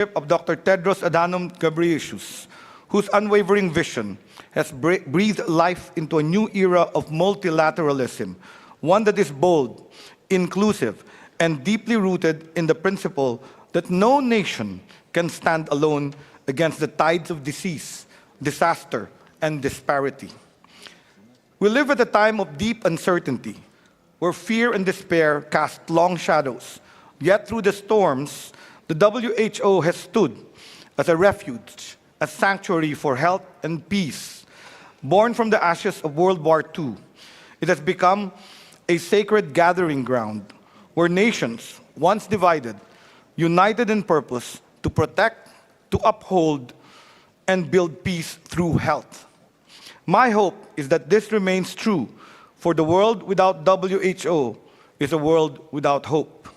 of Dr. Tedros Adhanom Ghebreyesus, whose unwavering vision has breathed life into a new era of multilateralism, one that is bold, inclusive, and deeply rooted in the principle that no nation can stand alone against the tides of disease, disaster, and disparity. We live at a time of deep uncertainty, where fear and despair cast long shadows. Yet through the storms, the WHO has stood as a refuge, a sanctuary for health and peace. Born from the ashes of World War II, it has become a sacred gathering ground where nations, once divided, united in purpose to protect, to uphold, and build peace through health. My hope is that this remains true, for the world without WHO is a world without hope.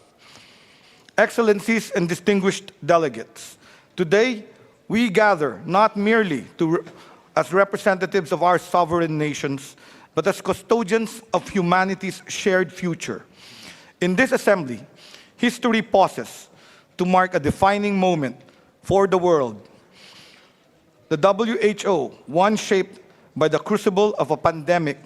Excellencies and distinguished delegates, today we gather not merely as representatives of our sovereign nations, but as custodians of humanity's shared future. In this assembly, history pauses to mark a defining moment for the world. The WHO, one shaped by the crucible of a pandemic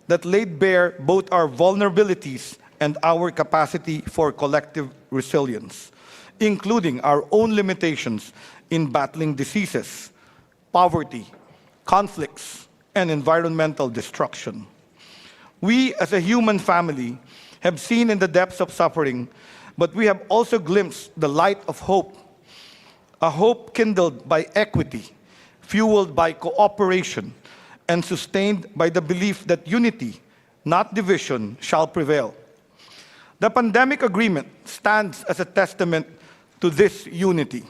that laid bare both our vulnerabilities and our capacity for collective resilience, including our own limitations in battling diseases, poverty, conflicts, and environmental destruction. We, as a human family, have seen in the depths of suffering, but we have also glimpsed the light of hope, a hope kindled by equity, fueled by cooperation, and sustained by the belief that unity, not division, shall prevail. The pandemic agreement stands as a testament to this unity,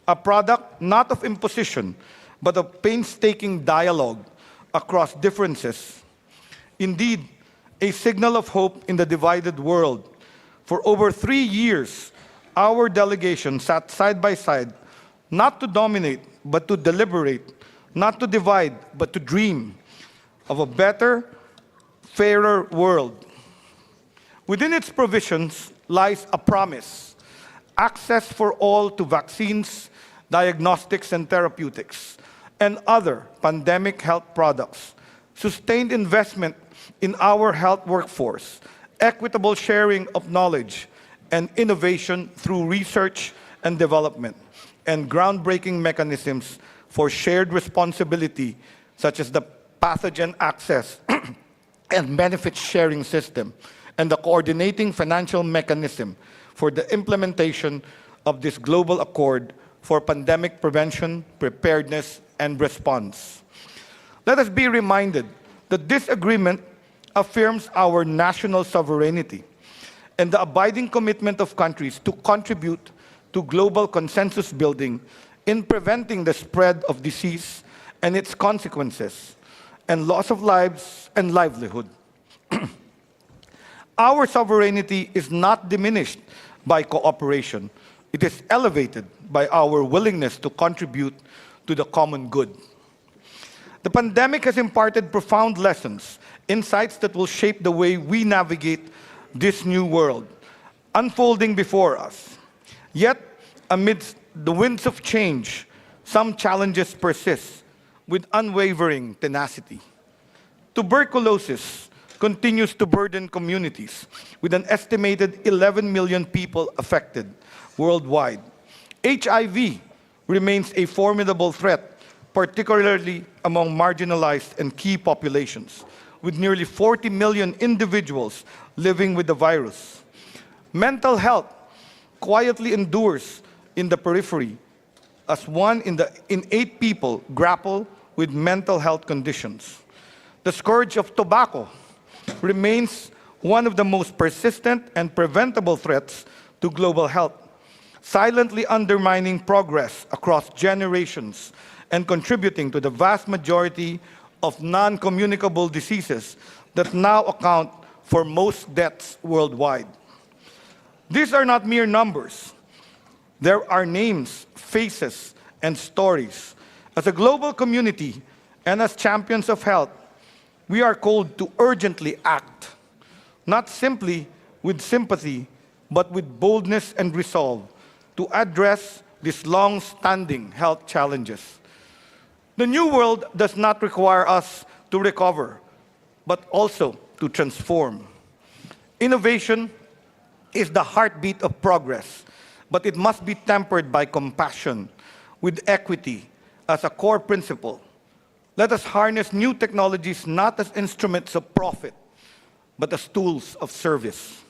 a product not of imposition, but of painstaking dialogue across differences. Indeed, a signal of hope in the divided world. For over 3 years, our delegation sat side by side, not to dominate, but to deliberate, not to divide, but to dream of a better, fairer world. Within its provisions lies a promise: access for all to vaccines, diagnostics and therapeutics, and other pandemic health products, sustained investment in our health workforce, equitable sharing of knowledge, and innovation through research and development, and groundbreaking mechanisms for shared responsibility, such as the pathogen access and benefit sharing system, and the coordinating financial mechanism for the implementation of this global accord for pandemic prevention, preparedness, and response. Let us be reminded that this agreement affirms our national sovereignty and the abiding commitment of countries to contribute to global consensus building in preventing the spread of disease and its consequences, and loss of lives and livelihood. Our sovereignty is not diminished by cooperation. It is elevated by our willingness to contribute to the common good. The pandemic has imparted profound lessons, insights that will shape the way we navigate this new world, unfolding before us. Yet, amidst the winds of change, some challenges persist with unwavering tenacity. Tuberculosis continues to burden communities, with an estimated 11 million people affected worldwide. HIV remains a formidable threat, particularly among marginalized and key populations, with nearly 40 million individuals living with the virus. Mental health quietly endures in the periphery, as 1 in 8 people grapple with mental health conditions. The scourge of tobacco remains one of the most persistent and preventable threats to global health, silently undermining progress across generations and contributing to the vast majority of non-communicable diseases that now account for most deaths worldwide. These are not mere numbers. There are names, faces, and stories. As a global community and as champions of health, we are called to urgently act, not simply with sympathy, but with boldness and resolve, to address these long-standing health challenges. The new world does not require us to recover, but also to transform. Innovation is the heartbeat of progress, but it must be tempered by compassion, with equity as a core principle. Let us harness new technologies not as instruments of profit, but as tools of service.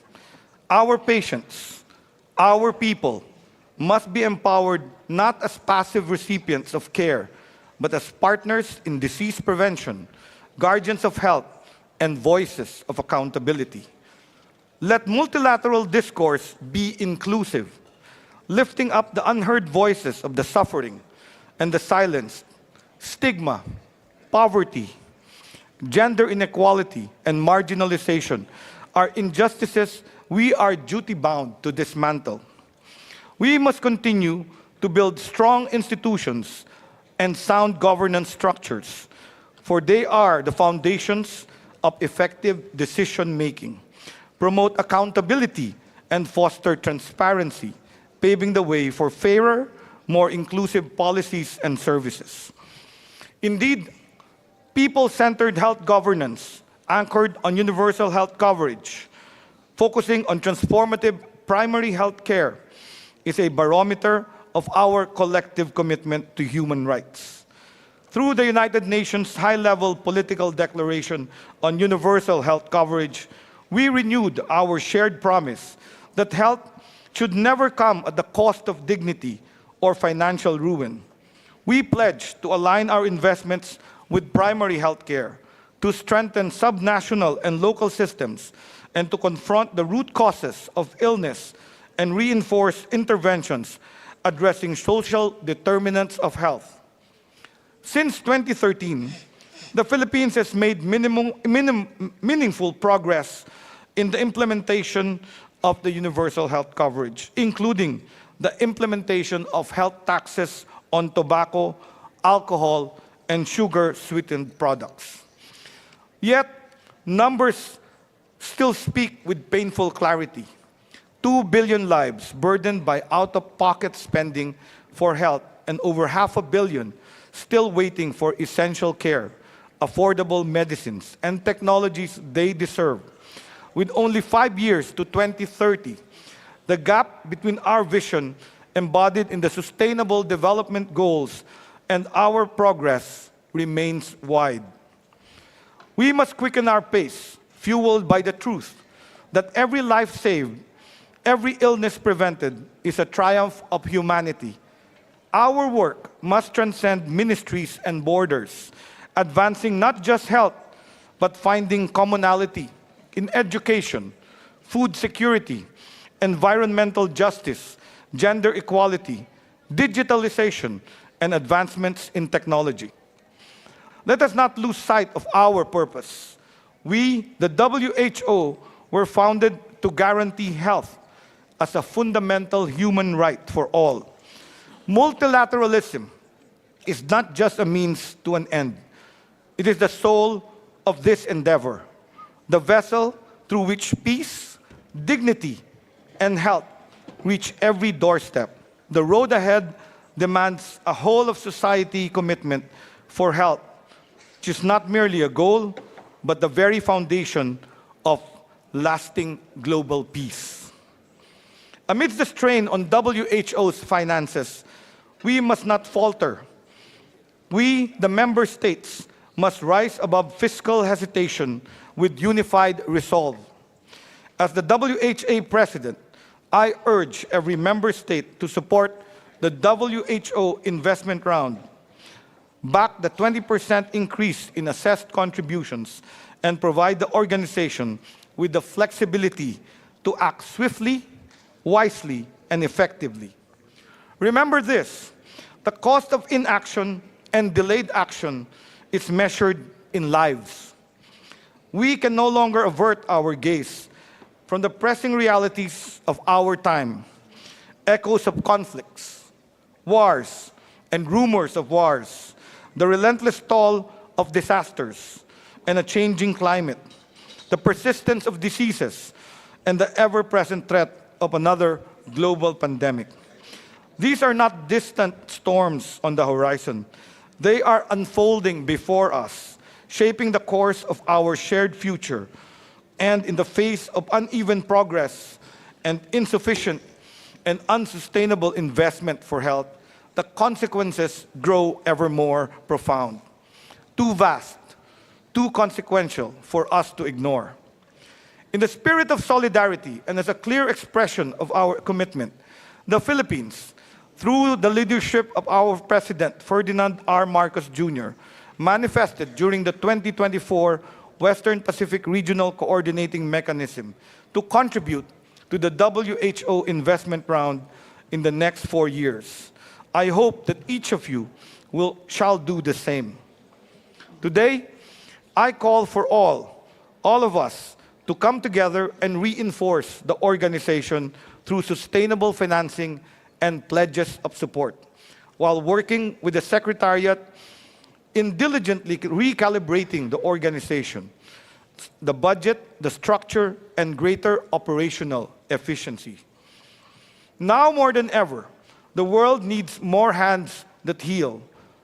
Our patients, our people, must be empowered not as passive recipients of care, but as partners in disease prevention, guardians of health, and voices of accountability. Let multilateral discourse be inclusive, lifting up the unheard voices of the suffering and the silenced, stigma, poverty, gender inequality, and marginalization are injustices we are duty-bound to dismantle. We must continue to build strong institutions and sound governance structures, for they are the foundations of effective decision-making, promote accountability, and foster transparency, paving the way for fairer, more inclusive policies and services. Indeed, people-centered health governance anchored on universal health coverage, focusing on transformative primary health care, is a barometer of our collective commitment to human rights. Through the United Nations High-Level Political Declaration on Universal Health Coverage, we renewed our shared promise that health should never come at the cost of dignity or financial ruin. We pledge to align our investments with primary health care, to strengthen subnational and local systems, and to confront the root causes of illness and reinforce interventions addressing social determinants of health. Since 2013, the Philippines has made meaningful progress in the implementation of the universal health coverage, including the implementation of health taxes on tobacco, alcohol, and sugar-sweetened products. Yet, numbers still speak with painful clarity. 2 billion lives burdened by out-of-pocket spending for health, and over 500 million still waiting for essential care, affordable medicines, and technologies they deserve. With only 5 years to 2030, the gap between our vision embodied in the Sustainable Development Goals and our progress remains wide. We must quicken our pace, fueled by the truth that every life saved, every illness prevented is a triumph of humanity. Our work must transcend ministries and borders, advancing not just health, but finding commonality in education, food security, environmental justice, gender equality, digitalization, and advancements in technology. Let us not lose sight of our purpose. We, the WHO, were founded to guarantee health as a fundamental human right for all. Multilateralism is not just a means to an end. It is the soul of this endeavor, the vessel through which peace, dignity, and health reach every doorstep. The road ahead demands a whole-of-society commitment for health, which is not merely a goal, but the very foundation of lasting global peace. Amidst the strain on WHO's finances, we must not falter. We, the member states, must rise above fiscal hesitation with unified resolve. As the WHA president, I urge every member state to support the WHO investment round, back the 20% increase in assessed contributions, and provide the organization with the flexibility to act swiftly, wisely, and effectively. Remember this: the cost of inaction and delayed action is measured in lives. We can no longer avert our gaze from the pressing realities of our time. Echoes of conflicts, wars, and rumors of wars, the relentless toll of disasters, and a changing climate, the persistence of diseases, and the ever-present threat of another global pandemic. These are not distant storms on the horizon. They are unfolding before us, shaping the course of our shared future. And in the face of uneven progress and insufficient and unsustainable investment for health, the consequences grow ever more profound, too vast, too consequential for us to ignore. In the spirit of solidarity and as a clear expression of our commitment, the Philippines, through the leadership of our President Ferdinand R. Marcos Jr., manifested during the 2024 Western Pacific Regional Coordinating Mechanism to contribute to the WHO investment round in the next 4 years. I hope that each of you shall do the same. Today, I call for all of us, to come together and reinforce the organization through sustainable financing and pledges of support, while working with the Secretariat in diligently recalibrating the organization, the budget, the structure, and greater operational efficiency. Now more than ever, the world needs more hands that heal,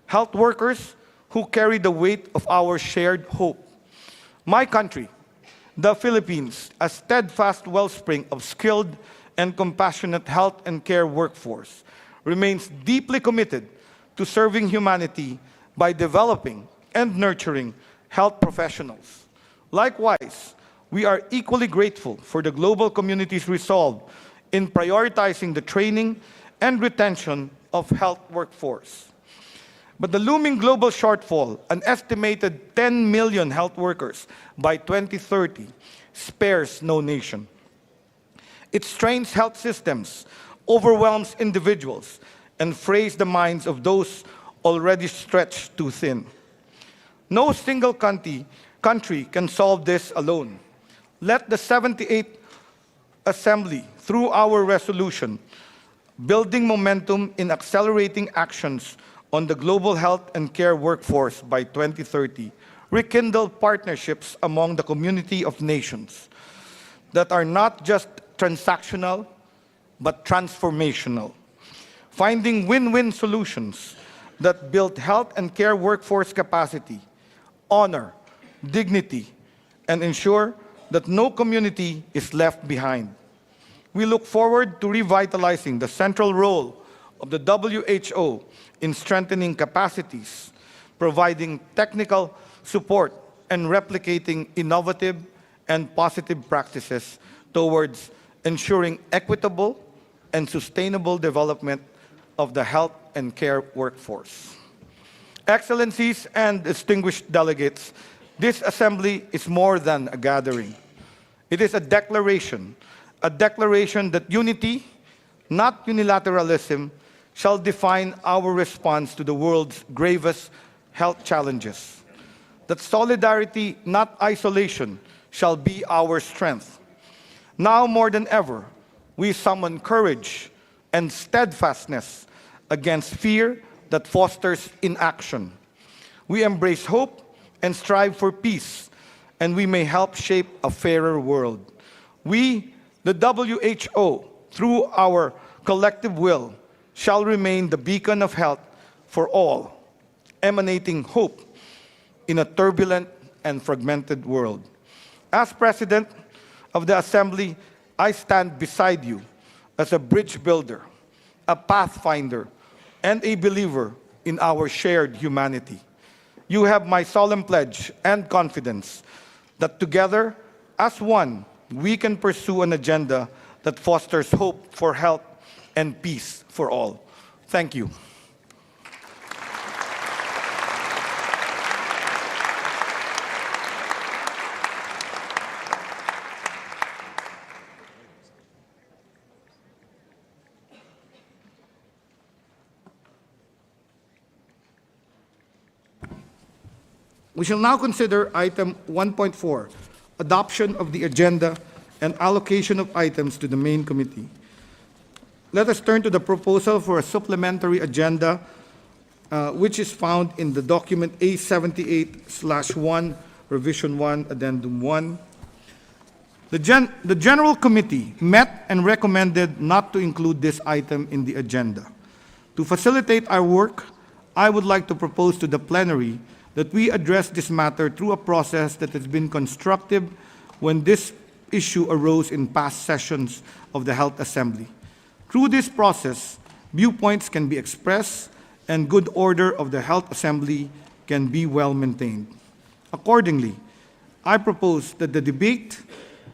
health workers who carry the weight of our shared hope. My country, the Philippines, a steadfast wellspring of skilled and compassionate health and care workforce, remains deeply committed to serving humanity by developing and nurturing health professionals. Likewise, we are equally grateful for the global community's resolve in prioritizing the training and retention of health workforce. But the looming global shortfall, an estimated 10 million health workers by 2030, spares no nation. It strains health systems, overwhelms individuals, and frays the minds of those already stretched too thin. No single country can solve this alone. Let the 78th Assembly, through our resolution, building momentum in accelerating actions on the global health and care workforce by 2030, rekindle partnerships among the community of nations that are not just transactional, but transformational, finding win-win solutions that build health and care workforce capacity, honor, dignity, and ensure that no community is left behind. We look forward to revitalizing the central role of the WHO in strengthening capacities, providing technical support, and replicating innovative and positive practices towards ensuring equitable and sustainable development of the health and care workforce. Excellencies and distinguished delegates, this assembly is more than a gathering. It is a declaration that unity, not unilateralism, shall define our response to the world's gravest health challenges. That solidarity, not isolation, shall be our strength. Now more than ever, we summon courage and steadfastness against fear that fosters inaction. We embrace hope and strive for peace, and we may help shape a fairer world. We, the WHO, through our collective will, shall remain the beacon of health for all, emanating hope in a turbulent and fragmented world. As President of the Assembly, I stand beside you as a bridge builder, a pathfinder, and a believer in our shared humanity. You have my solemn pledge and confidence that together, as one, we can pursue an agenda that fosters hope for health and peace for all. Thank you. We shall now consider item 1.4, adoption of the agenda and allocation of items to the main committee. Let us turn to the proposal for a supplementary agenda, which is found in the document A78/1, Revision 1, Addendum 1. The General Committee met and recommended not to include this item in the agenda. To facilitate our work, I would like to propose to the plenary that we address this matter through a process that has been constructive when this issue arose in past sessions of the Health Assembly. Through this process, viewpoints can be expressed and good order of the Health Assembly can be well maintained. Accordingly, I propose that the debate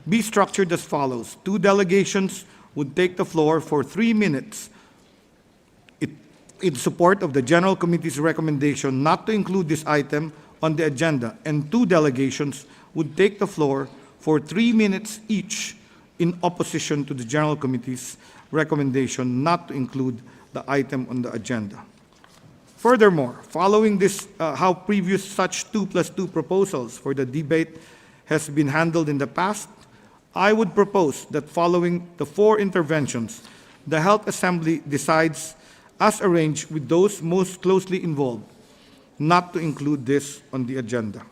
be structured as follows. 2 delegations would take the floor for 3 minutes in support of the General Committee's recommendation not to include this item on the agenda, and 2 delegations would take the floor for 3 minutes each in opposition to the General Committee's recommendation not to include the item on the agenda. Furthermore, following this, how previous such 2+2 proposals for the debate has been handled in the past, I would propose that following the 4 interventions, the Health Assembly decides as arranged with those most closely involved not to include this on the agenda.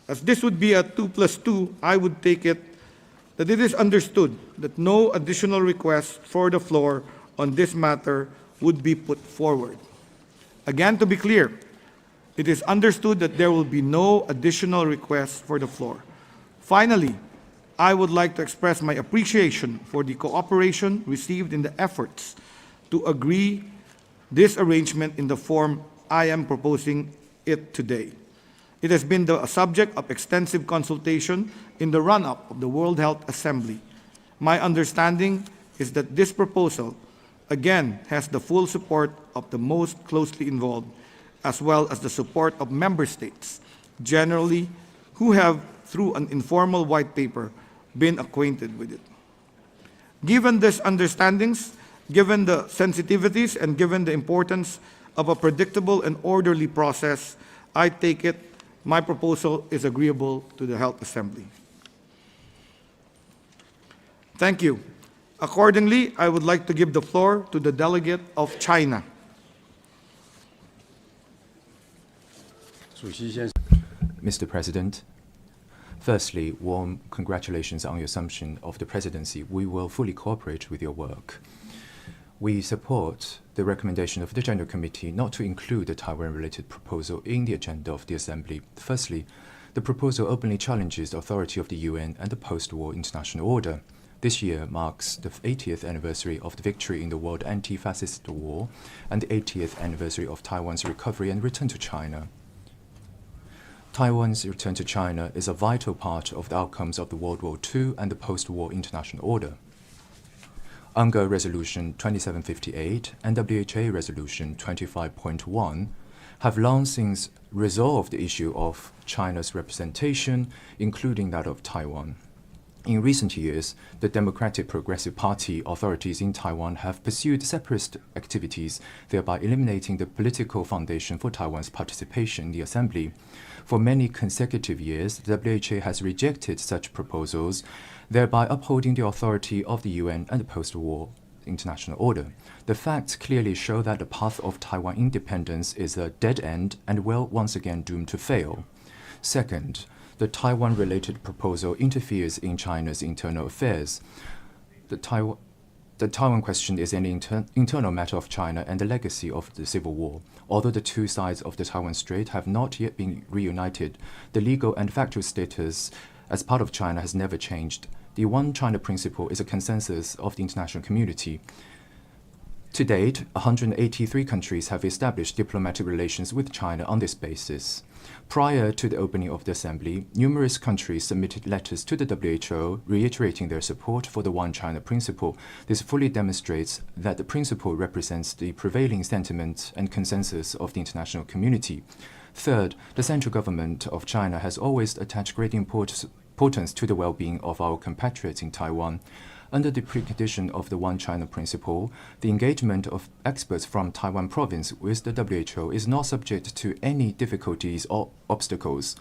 As this would be a 2+2, I would take it that it is understood that no additional request for the floor on this matter would be put forward. Again, to be clear, it is understood that there will be no additional requests for the floor. Finally, I would like to express my appreciation for the cooperation received in the efforts to agree this arrangement in the form I am proposing it today. It has been the subject of extensive consultation in the run-up of the World Health Assembly. My understanding is that this proposal, again, has the full support of the most closely involved, as well as the support of member states, generally, who have, through an informal white paper, been acquainted with it. Given these understandings, given the sensitivities, and given the importance of a predictable and orderly process, I take it my proposal is agreeable to the Health Assembly. Thank you. Accordingly, I would like to give the floor to the delegate of China. Mr. President, firstly, warm congratulations on your assumption of the presidency. We will fully cooperate with your work. We support the recommendation of the General Committee not to include the Taiwan-related proposal in the agenda of the Assembly. Firstly, the proposal openly challenges the authority of the UN and the post-war international order. This year marks the 80th anniversary of the victory in the World Anti-Fascist War and the 80th anniversary of Taiwan's recovery and return to China. Taiwan's return to China is a vital part of the outcomes of the World War II and the post-war international order. UNGA Resolution 2758 and WHA Resolution 25.1 have long since resolved the issue of China's representation, including that of Taiwan. In recent years, the Democratic Progressive Party authorities in Taiwan have pursued separatist activities, thereby eliminating the political foundation for Taiwan's participation in the Assembly. For many consecutive years, the WHA has rejected such proposals, thereby upholding the authority of the UN and the post-war international order. The facts clearly show that the path of Taiwan independence is a dead end and will once again doomed to fail. Second, the Taiwan-related proposal interferes in China's internal affairs. The Taiwan question is an internal matter of China and the legacy of the Civil War. Although the two sides of the Taiwan Strait have not yet been reunited, the legal and factual status as part of China has never changed. The One China principle is a consensus of the international community. To date, 183 countries have established diplomatic relations with China on this basis. Prior to the opening of the Assembly, numerous countries submitted letters to the WHO reiterating their support for the One China principle. This fully demonstrates that the principle represents the prevailing sentiment and consensus of the international community. Third, the central government of China has always attached great importance to the well-being of our compatriots in Taiwan. Under the precondition of the One China principle, the engagement of experts from Taiwan province with the WHO is not subject to any difficulties or obstacles.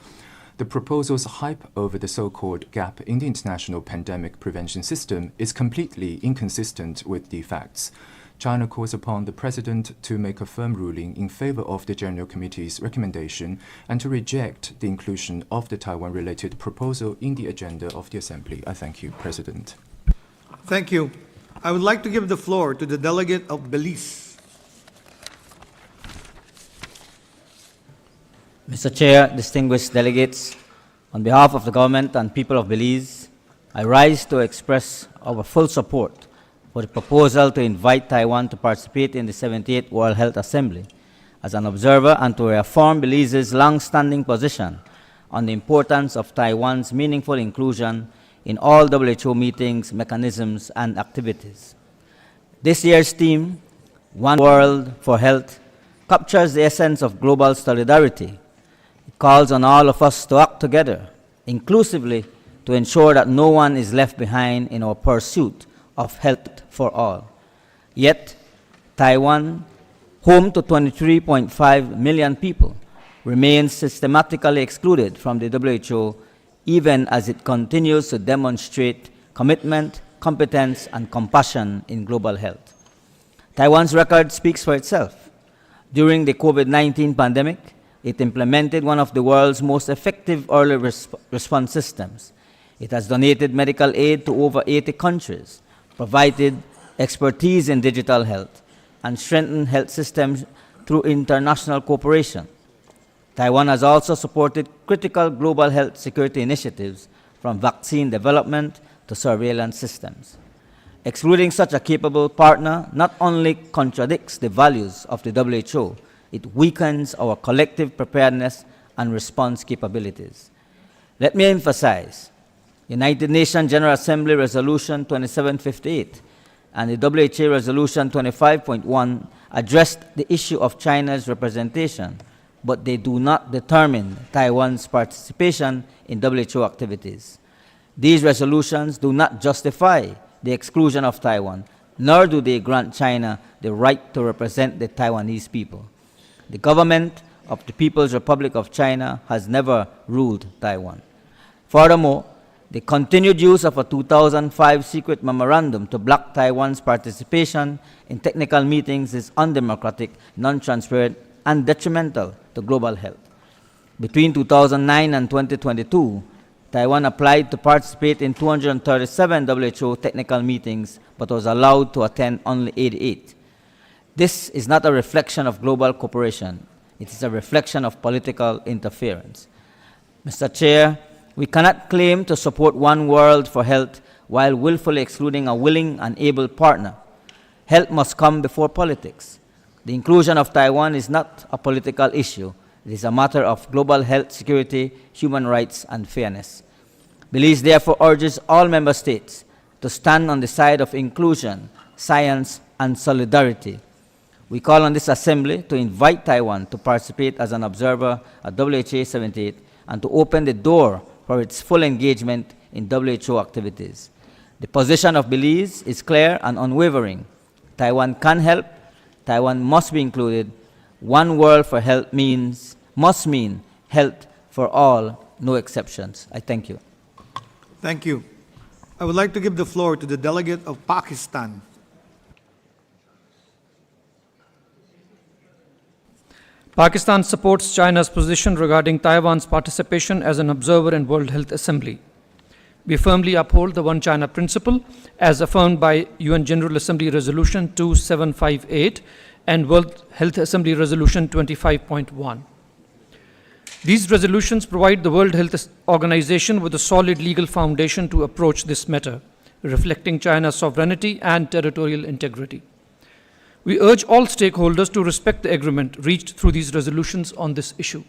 The proposal's hype over the so-called gap in the international pandemic prevention system is completely inconsistent with the facts. China calls upon the President to make a firm ruling in favor of the General Committee's recommendation and to reject the inclusion of the Taiwan-related proposal in the agenda of the Assembly. I thank you, President. Thank you. I would like to give the floor to the delegate of Belize. Mr. Chair, distinguished delegates, on behalf of the government and people of Belize, I rise to express our full support for the proposal to invite Taiwan to participate in the 78th World Health Assembly as an observer and to reaffirm Belize's long-standing position on the importance of Taiwan's meaningful inclusion in all WHO meetings, mechanisms, and activities. This year's theme, One World for Health, captures the essence of global solidarity. It calls on all of us to act together, inclusively, to ensure that no one is left behind in our pursuit of health for all. Yet, Taiwan, home to 23.5 million people, remains systematically excluded from the WHO, even as it continues to demonstrate commitment, competence, and compassion in global health. Taiwan's record speaks for itself. During the COVID-19 pandemic, it implemented one of the world's most effective early response systems. It has donated medical aid to over 80 countries, provided expertise in digital health, and strengthened health systems through international cooperation. Taiwan has also supported critical global health security initiatives, from vaccine development to surveillance systems. Excluding such a capable partner not only contradicts the values of the WHO, it weakens our collective preparedness and response capabilities. Let me emphasize, United Nations General Assembly Resolution 2758 and the WHO Resolution 25.1 addressed the issue of China's representation, but they do not determine Taiwan's participation in WHO activities. These resolutions do not justify the exclusion of Taiwan, nor do they grant China the right to represent the Taiwanese people. The government of the People's Republic of China has never ruled Taiwan. Furthermore, the continued use of a 2005 secret memorandum to block Taiwan's participation in technical meetings is undemocratic, non-transparent, and detrimental to global health. Between 2009 and 2022, Taiwan applied to participate in 237 WHO technical meetings, but was allowed to attend only 88. This is not a reflection of global cooperation. It is a reflection of political interference. Mr. Chair, we cannot claim to support one world for health while willfully excluding a willing and able partner. Health must come before politics. The inclusion of Taiwan is not a political issue. It is a matter of global health security, human rights, and fairness. Belize therefore urges all member states to stand on the side of inclusion, science, and solidarity. We call on this assembly to invite Taiwan to participate as an observer at WHO 78 and to open the door for its full engagement in WHO activities. The position of Belize is clear and unwavering. Taiwan can help. Taiwan must be included. One world for health must mean health for all, no exceptions. I thank you. Thank you. I would like to give the floor to the delegate of Pakistan. Pakistan supports China's position regarding Taiwan's participation as an observer in World Health Assembly. We firmly uphold the One China principle as affirmed by UN General Assembly Resolution 2758 and World Health Assembly Resolution 25.1. These resolutions provide the World Health Organization with a solid legal foundation to approach this matter, reflecting China's sovereignty and territorial integrity. We urge all stakeholders to respect the agreement reached through these resolutions on this issue.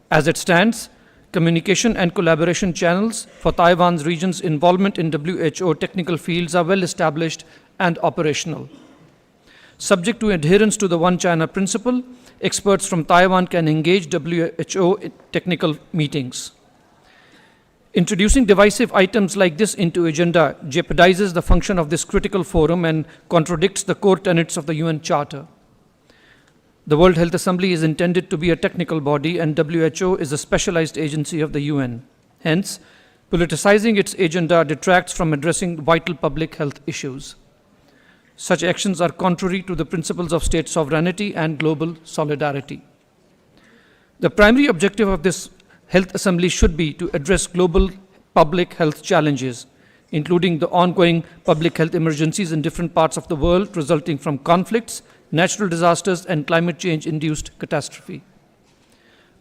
As it stands, communication and collaboration channels for Taiwan's region's involvement in WHO technical fields are well established and operational. Subject to adherence to the One China principle, experts from Taiwan can engage WHO in technical meetings. Introducing divisive items like this into agenda jeopardizes the function of this critical forum and contradicts the core tenets of the UN Charter. The World Health Assembly is intended to be a technical body and WHO is a specialized agency of the UN. Hence, politicizing its agenda detracts from addressing vital public health issues. Such actions are contrary to the principles of state sovereignty and global solidarity. The primary objective of this Health Assembly should be to address global public health challenges, including the ongoing public health emergencies in different parts of the world resulting from conflicts, natural disasters, and climate change-induced catastrophe.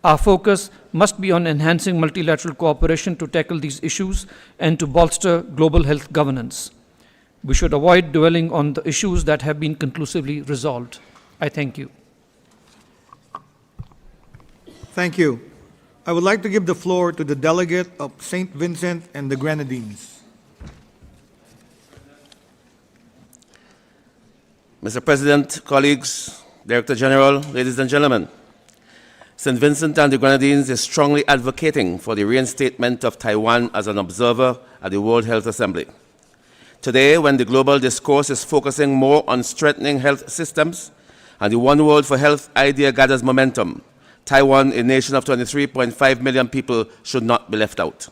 Our focus must be on enhancing multilateral cooperation to tackle these issues and to bolster global health governance. We should avoid dwelling on the issues that have been conclusively resolved. I thank you. Thank you. I would like to give the floor to the delegate of St. Vincent and the Grenadines. Mr. President, colleagues, Director General, ladies and gentlemen, St. Vincent and the Grenadines is strongly advocating for the reinstatement of Taiwan as an observer at the World Health Assembly. Today, when the global discourse is focusing more on strengthening health systems and the One World for Health idea gathers momentum, Taiwan, a nation of 23.5 million people, should not be left out.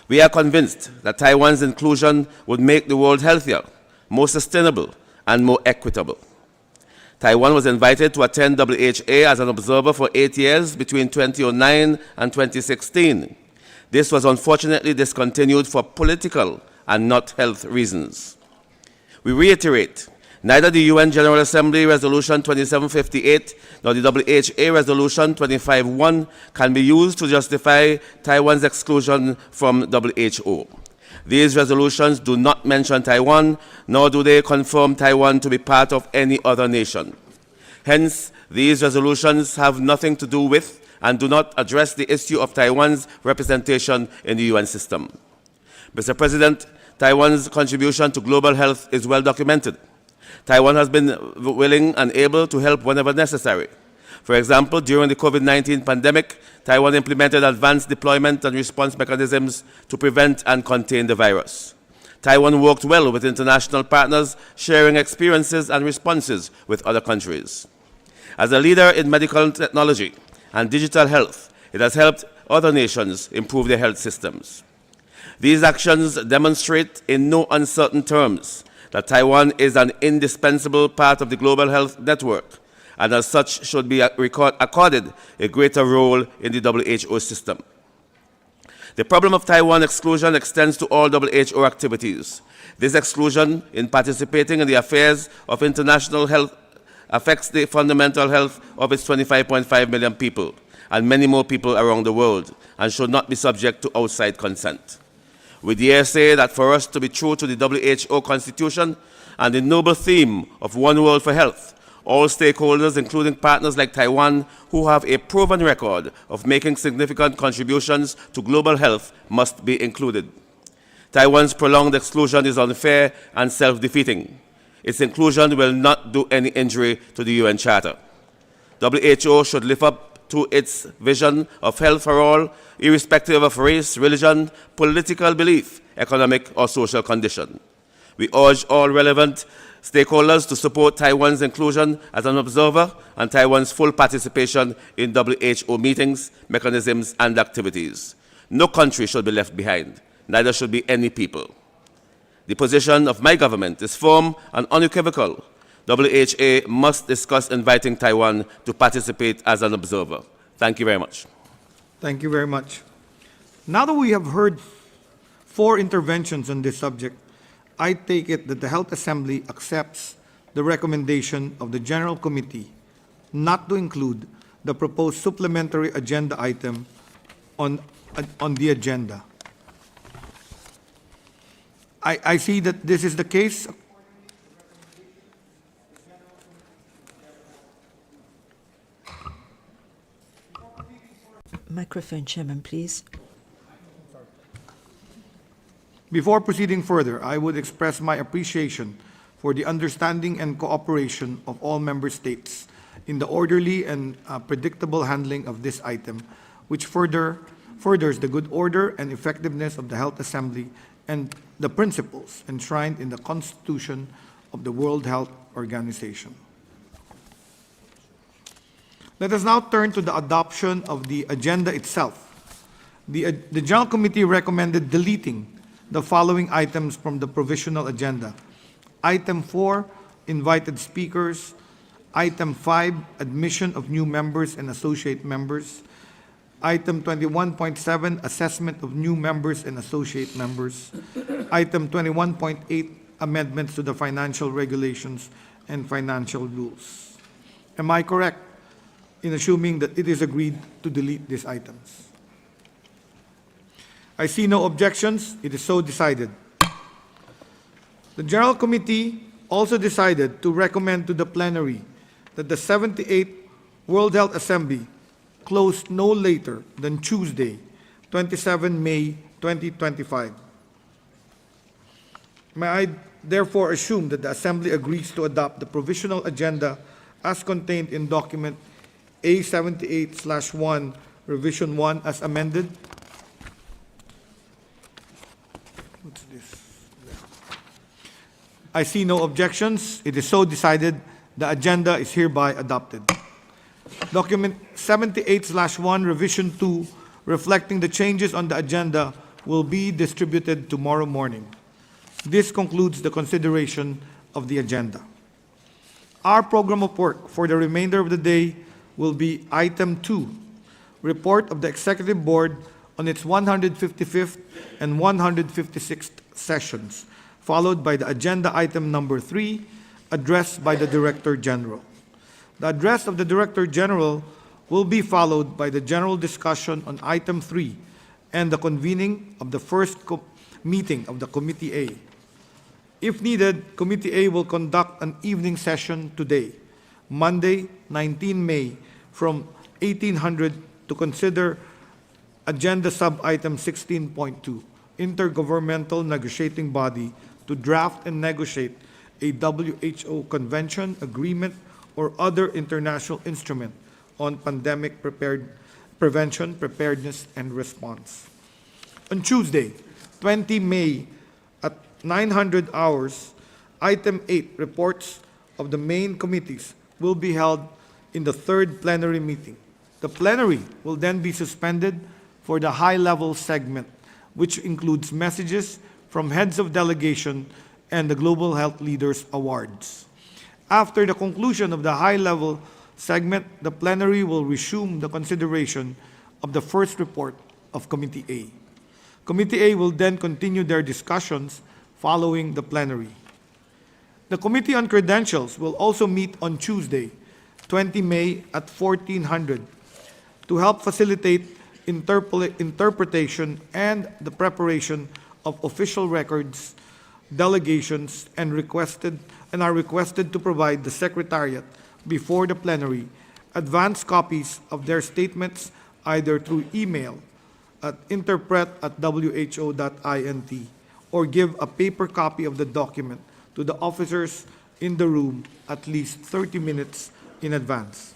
We are convinced that Taiwan's inclusion would make the world healthier, more sustainable, and more equitable. Taiwan was invited to attend WHA as an observer for 8 years between 2009 and 2016. This was unfortunately discontinued for political and not health reasons. We reiterate, neither the UN General Assembly Resolution 2758 nor the WHA Resolution 251 can be used to justify Taiwan's exclusion from WHO. These resolutions do not mention Taiwan, nor do they confirm Taiwan to be part of any other nation. Hence, these resolutions have nothing to do with and do not address the issue of Taiwan's representation in the UN system. Mr. President, Taiwan's contribution to global health is well documented. Taiwan has been willing and able to help whenever necessary. For example, during the COVID-19 pandemic, Taiwan implemented advanced deployment and response mechanisms to prevent and contain the virus. Taiwan worked well with international partners, sharing experiences and responses with other countries. As a leader in medical technology and digital health, it has helped other nations improve their health systems. These actions demonstrate in no uncertain terms that Taiwan is an indispensable part of the global health network, and as such should be accorded a greater role in the WHO system. The problem of Taiwan exclusion extends to all WHO activities. This exclusion in participating in the affairs of international health affects the fundamental health of its 25.5 million people and many more people around the world, and should not be subject to outside consent. We dare say that for us to be true to the WHO Constitution and the noble theme of One World for Health, all stakeholders, including partners like Taiwan, who have a proven record of making significant contributions to global health, must be included. Taiwan's prolonged exclusion is unfair and self-defeating. Its inclusion will not do any injury to the UN Charter. WHO should live up to its vision of health for all, irrespective of race, religion, political belief, economic or social condition. We urge all relevant stakeholders to support Taiwan's inclusion as an observer and Taiwan's full participation in WHO meetings, mechanisms, and activities. No country should be left behind, neither should be any people. The position of my government is firm and unequivocal. WHA must discuss inviting Taiwan to participate as an observer. Thank you very much. Thank you very much. Now that we have heard 4 interventions on this subject, I take it that the Health Assembly accepts the recommendation of the General Committee not to include the proposed supplementary agenda item on the agenda. I see that this is the case. Microphone, Chairman, please. Before proceeding further, I would express my appreciation for the understanding and cooperation of all member states in the orderly and predictable handling of this item, which furthers the good order and effectiveness of the Health Assembly and the principles enshrined in the Constitution of the World Health Organization. Let us now turn to the adoption of the agenda itself. The General Committee recommended deleting the following items from the provisional agenda. Item 4, invited speakers. Item 5, admission of new members and associate members. Item 21.7, assessment of new members and associate members. Item 21.8, amendments to the financial regulations and financial rules. Am I correct in assuming that it is agreed to delete these items? I see no objections. It is so decided. The General Committee also decided to recommend to the plenary that the 78th World Health Assembly close no later than Tuesday, 27 May 2025. May I therefore assume that the Assembly agrees to adopt the provisional agenda as contained in document A78/1, revision 1 as amended? What's this? I see no objections. It is so decided. The agenda is hereby adopted. Document 78/1, revision 2, reflecting the changes on the agenda, will be distributed tomorrow morning. This concludes the consideration of the agenda. Our program of work for the remainder of the day will be item 2, report of the Executive Board on its 155th and 156th sessions, followed by the agenda item number 3, address by the Director General. The address of the Director General will be followed by the general discussion on item 3 and the convening of the first meeting of the Committee A. If needed, Committee A will conduct an evening session today, Monday, 19 May, from 1800 to consider agenda sub-item 16.2, Intergovernmental Negotiating Body to draft and negotiate a WHO convention, agreement, or other international instrument on pandemic prevention, preparedness, and response. On Tuesday, 20 May, at 900 hours, item 8, reports of the main committees, will be held in the third plenary meeting. The plenary will then be suspended for the high-level segment, which includes messages from heads of delegation and the Global Health Leaders Awards. After the conclusion of the high-level segment, the plenary will resume the consideration of the first report of Committee A. Committee A will then continue their discussions following the plenary. The Committee on Credentials will also meet on Tuesday, 20 May at 1400 to help facilitate interpretation and the preparation of official records, delegations, and are requested to provide the Secretariat before the plenary advance copies of their statements either through email at interpret@who.int or give a paper copy of the document to the officers in the room at least 30 minutes in advance.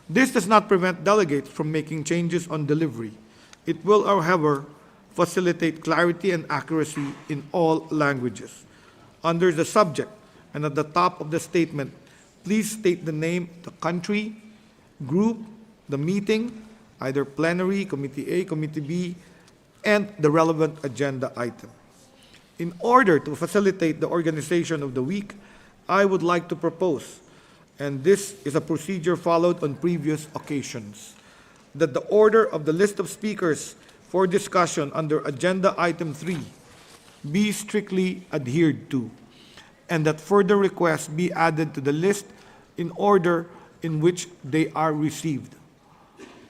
This does not prevent delegates from making changes on delivery. It will, however, facilitate clarity and accuracy in all languages. Under the subject and at the top of the statement, please state the name, the country, group, the meeting, either plenary, Committee A, Committee B, and the relevant agenda item. In order to facilitate the organization of the week, I would like to propose, and this is a procedure followed on previous occasions, that the order of the list of speakers for discussion under agenda item 3 be strictly adhered to, and that further requests be added to the list in order in which they are received.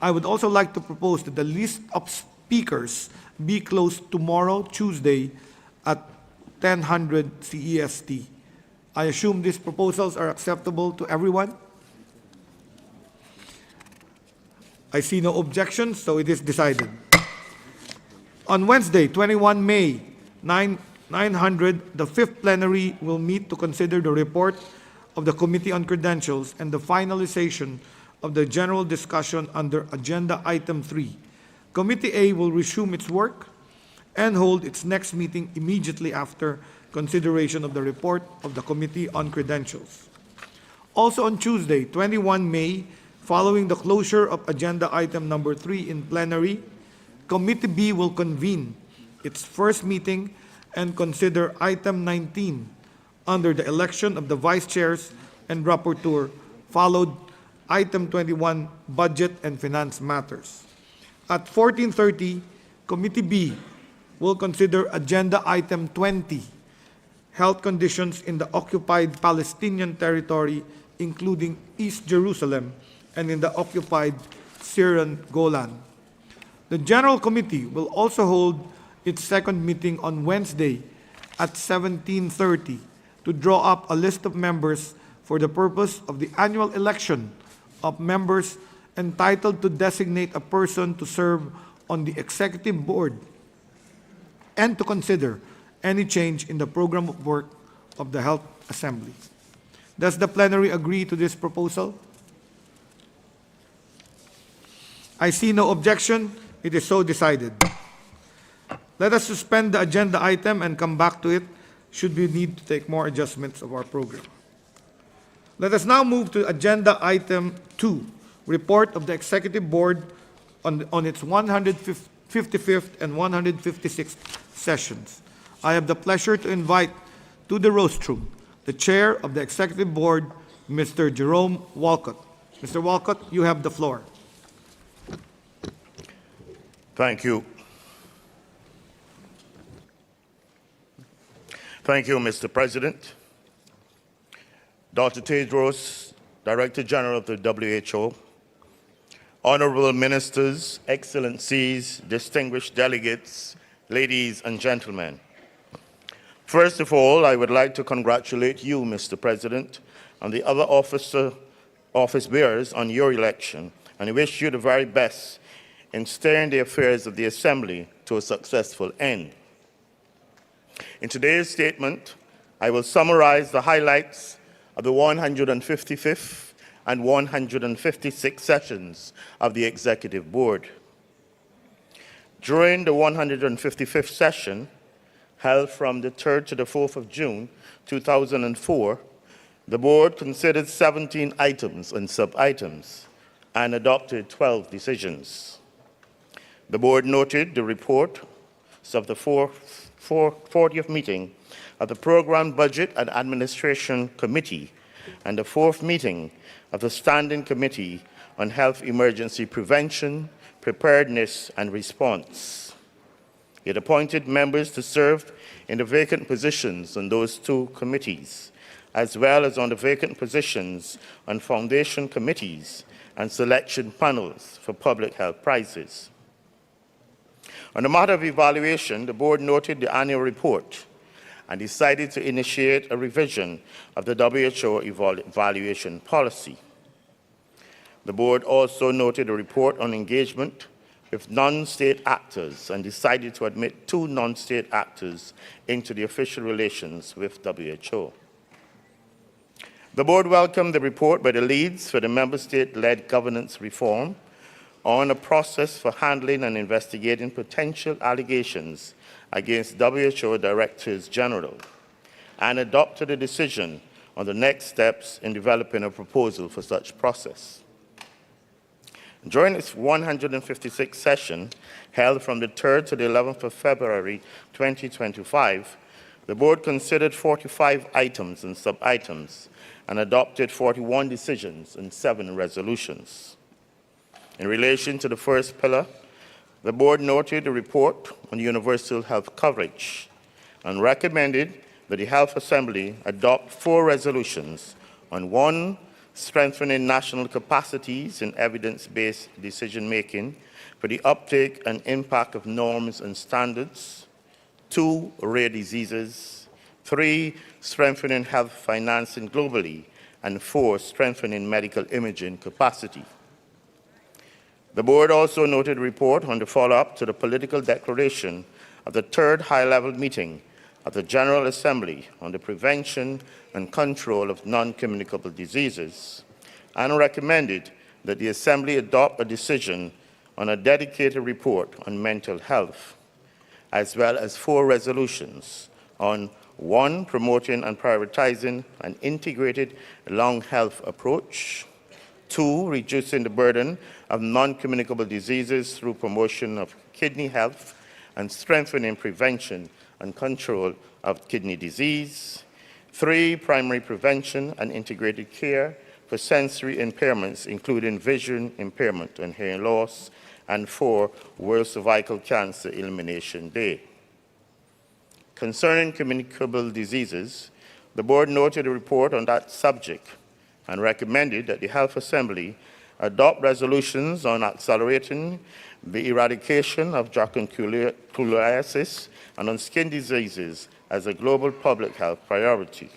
I would also like to propose that the list of speakers be closed tomorrow, Tuesday, at 1000 CEST. I assume these proposals are acceptable to everyone? I see no objections, so it is decided. On Wednesday, 21 May, 900, the fifth plenary will meet to consider the report of the Committee on Credentials and the finalization of the general discussion under agenda item 3. Committee A will resume its work and hold its next meeting immediately after consideration of the report of the Committee on Credentials. Also on Tuesday, 21 May, following the closure of agenda item number 3 in plenary, Committee B will convene its first meeting and consider item 19 under the election of the vice chairs and rapporteur, followed item 21, budget and finance matters. At 14:30, Committee B will consider Agenda Item 20, Health Conditions in the Occupied Palestinian Territory, including East Jerusalem, and in the occupied Syrian Golan. The General Committee will also hold its second meeting on Wednesday at 17:30 to draw up a list of members for the purpose of the annual election of members entitled to designate a person to serve on the Executive Board and to consider any change in the program of work of the Health Assembly. Does the plenary agree to this proposal? I see no objection. It is so decided. Let us suspend the agenda item and come back to it should we need to take more adjustments of our program. Let us now move to agenda item 2, report of the Executive Board on its 155th and 156th sessions. I have the pleasure to invite to the rostrum the Chair of the Executive Board, Mr. Jerome Walcott. Mr. Walcott, you have the floor. Thank you. Thank you, Mr. President. Dr. Tedros, Director General of the WHO, honorable ministers, excellencies, distinguished delegates, ladies and gentlemen. First of all, I would like to congratulate you, Mr. President, and the other office bearers on your election, and I wish you the very best in steering the affairs of the Assembly to a successful end. In today's statement, I will summarize the highlights of the 155th and 156th sessions of the Executive Board. During the 155th session, held from the 3rd to the 4th of June 2004, the Board considered 17 items and sub-items and adopted 12 decisions. The Board noted the reports of the 40th meeting of the Program, Budget and Administration Committee and the 4th meeting of the Standing Committee on Health Emergency Prevention, Preparedness and Response. It appointed members to serve in the vacant positions on those two committees, as well as on the vacant positions on foundation committees and selection panels for public health prizes. On the matter of evaluation, the Board noted the annual report and decided to initiate a revision of the WHO evaluation policy. The Board also noted a report on engagement with non-state actors and decided to admit 2 non-state actors into the official relations with WHO. The Board welcomed the report by the leads for the member state-led governance reform on a process for handling and investigating potential allegations against WHO Directors General, and adopted a decision on the next steps in developing a proposal for such process. During its 156th session, held from the 3rd to the 11th of February 2025, the Board considered 45 items and sub-items and adopted 41 decisions and 7 resolutions. In relation to the first pillar, the Board noted the report on universal health coverage and recommended that the Health Assembly adopt 4 resolutions on 1, strengthening national capacities in evidence-based decision-making for the uptake and impact of norms and standards, 2, rare diseases, 3, strengthening health financing globally, and 4, strengthening medical imaging capacity. The Board also noted a report on the follow-up to the political declaration of the 3rd high-level meeting of the General Assembly on the prevention and control of non-communicable diseases, and recommended that the Assembly adopt a decision on a dedicated report on mental health, as well as 4 resolutions on 1, promoting and prioritizing an integrated lung health approach, 2, reducing the burden of non-communicable diseases through promotion of kidney health and strengthening prevention and control of kidney disease, 3, primary prevention and integrated care for sensory impairments, including vision impairment and hearing loss, and 4 World Cervical Cancer Elimination Day. Concerning communicable diseases, the board noted a report on that subject and recommended that the Health Assembly adopt resolutions on accelerating the eradication of dracunculiasis and on skin diseases as a global public health priority.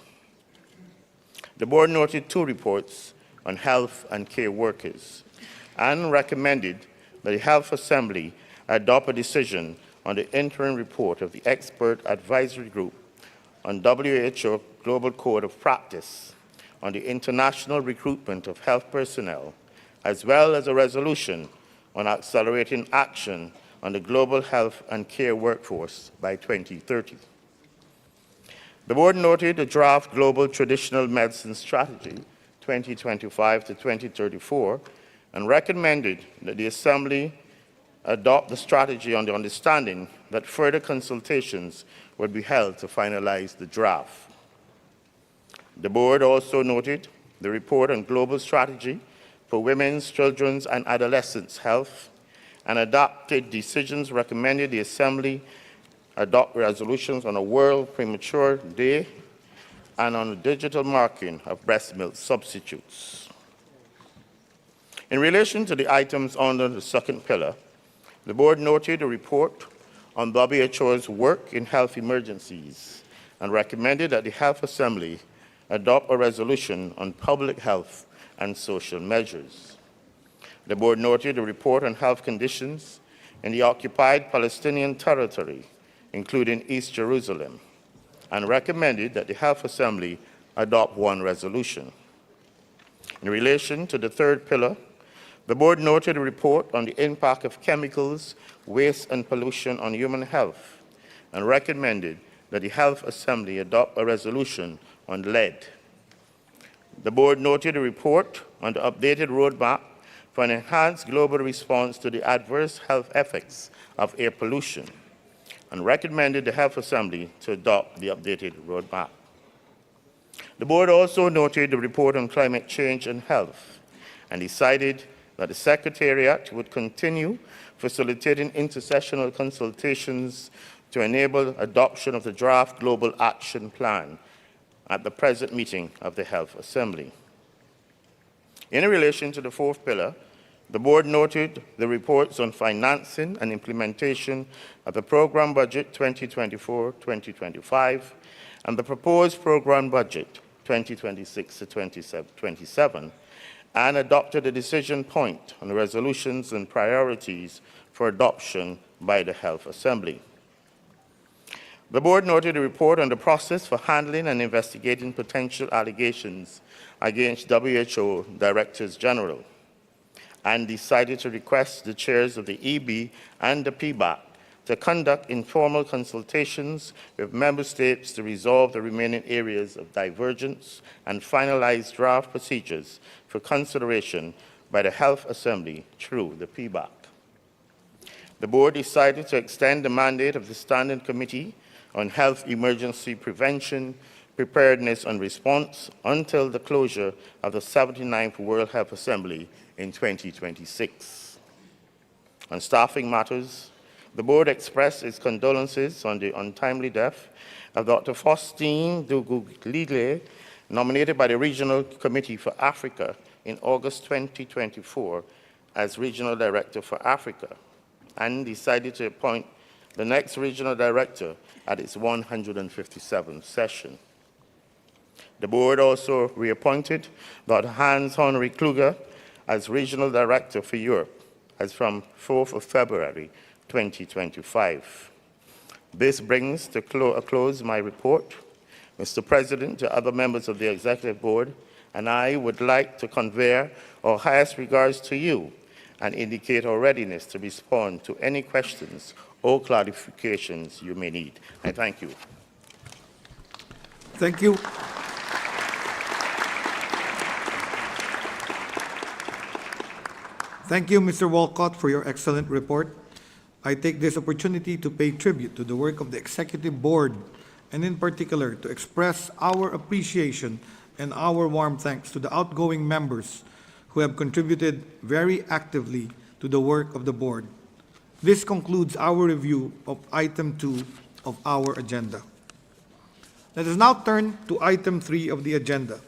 The board noted 2 reports on health and care workers and recommended that the Health Assembly adopt a decision on the interim report of the Expert Advisory Group on WHO Global Code of Practice on the international recruitment of health personnel, as well as a resolution on accelerating action on the global health and care workforce by 2030. The board noted the draft Global Traditional Medicine Strategy 2025 to 2034 and recommended that the Assembly adopt the strategy on the understanding that further consultations would be held to finalize the draft. The board also noted the report on global strategy for women's, children's, and adolescents' health and adopted decisions recommended the Assembly adopt resolutions on a World Premature Day and on the digital marking of breast milk substitutes. In relation to the items under the second pillar, the board noted a report on WHO's work in health emergencies and recommended that the Health Assembly adopt a resolution on public health and social measures. The board noted a report on health conditions in the occupied Palestinian territory, including East Jerusalem, and recommended that the Health Assembly adopt 1 resolution. In relation to the third pillar, the board noted a report on the impact of chemicals, waste, and pollution on human health and recommended that the Health Assembly adopt a resolution on lead. The board noted a report on the updated roadmap for an enhanced global response to the adverse health effects of air pollution and recommended the Health Assembly to adopt the updated roadmap. The board also noted the report on climate change and health and decided that the Secretariat would continue facilitating intersessional consultations to enable adoption of the draft Global Action Plan at the present meeting of the Health Assembly. In relation to the fourth pillar, the board noted the reports on financing and implementation of the Program Budget 2024-2025 and the proposed Program Budget 2026 to 2027, and adopted a decision point on the resolutions and priorities for adoption by the Health Assembly. The board noted a report on the process for handling and investigating potential allegations against WHO Directors General and decided to request the chairs of the EB and the PBAC to conduct informal consultations with member states to resolve the remaining areas of divergence and finalize draft procedures for consideration by the Health Assembly through the PBAC. The board decided to extend the mandate of the Standing Committee on Health Emergency Prevention, Preparedness and Response until the closure of the 79th World Health Assembly in 2026. On staffing matters, the board expressed its condolences on the untimely death of Dr. Faustine Dugugliele, nominated by the Regional Committee for Africa in August 2024 as Regional Director for Africa, and decided to appoint the next Regional Director at its 157th session. The board also reappointed Dr. Hans-Henri Kluge as Regional Director for Europe as from 4th of February 2025. This brings to a close my report. Mr. President, to other members of the Executive Board, and I would like to convey our highest regards to you and indicate our readiness to respond to any questions or clarifications you may need. I thank you. Thank you. Thank you, Mr. Walcott, for your excellent report. I take this opportunity to pay tribute to the work of the Executive Board, and in particular to express our appreciation and our warm thanks to the outgoing members who have contributed very actively to the work of the board. This concludes our review of item 2 of our agenda. Let us now turn to item 3 of the agenda,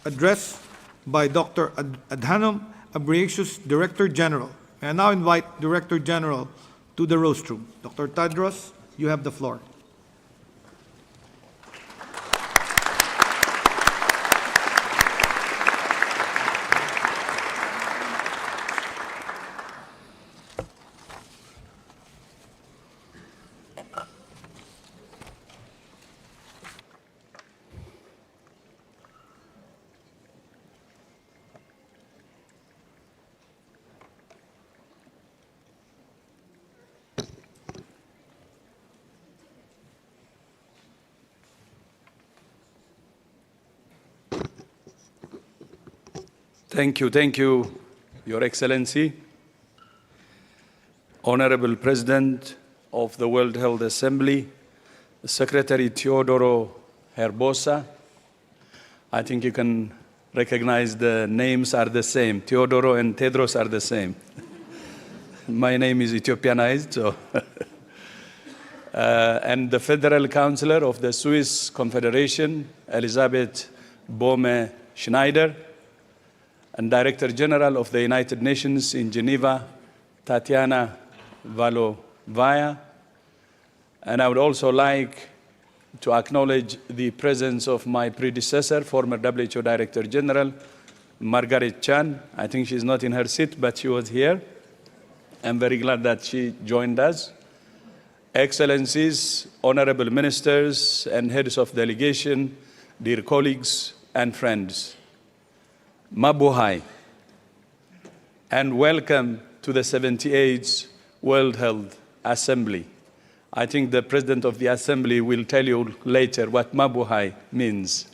address by Dr. Adhanom Ghebreyesus, Director General. May I now invite Director General to the rostrum. Dr. Tadros, you have the floor. Thank you, Your Excellency, Honorable President of the World Health Assembly, Secretary Teodoro Herbosa. I think you can recognize the names are the same. Teodoro and Tedros are the same. My name is Ethiopianized, so. And the Federal Counselor of the Swiss Confederation, Elisabeth Bome Schneider, and Director General of the United Nations in Geneva, Tatiana Valovaya. And I would also like to acknowledge the presence of my predecessor, former WHO Director General, Margaret Chan. I think she's not in her seat, but she was here. I'm very glad that she joined us. Excellencies, honorable ministers, and heads of delegation, dear colleagues and friends. Mabuhay, and welcome to the 78th World Health Assembly. I think the President of the Assembly will tell you later what Mabuhay means.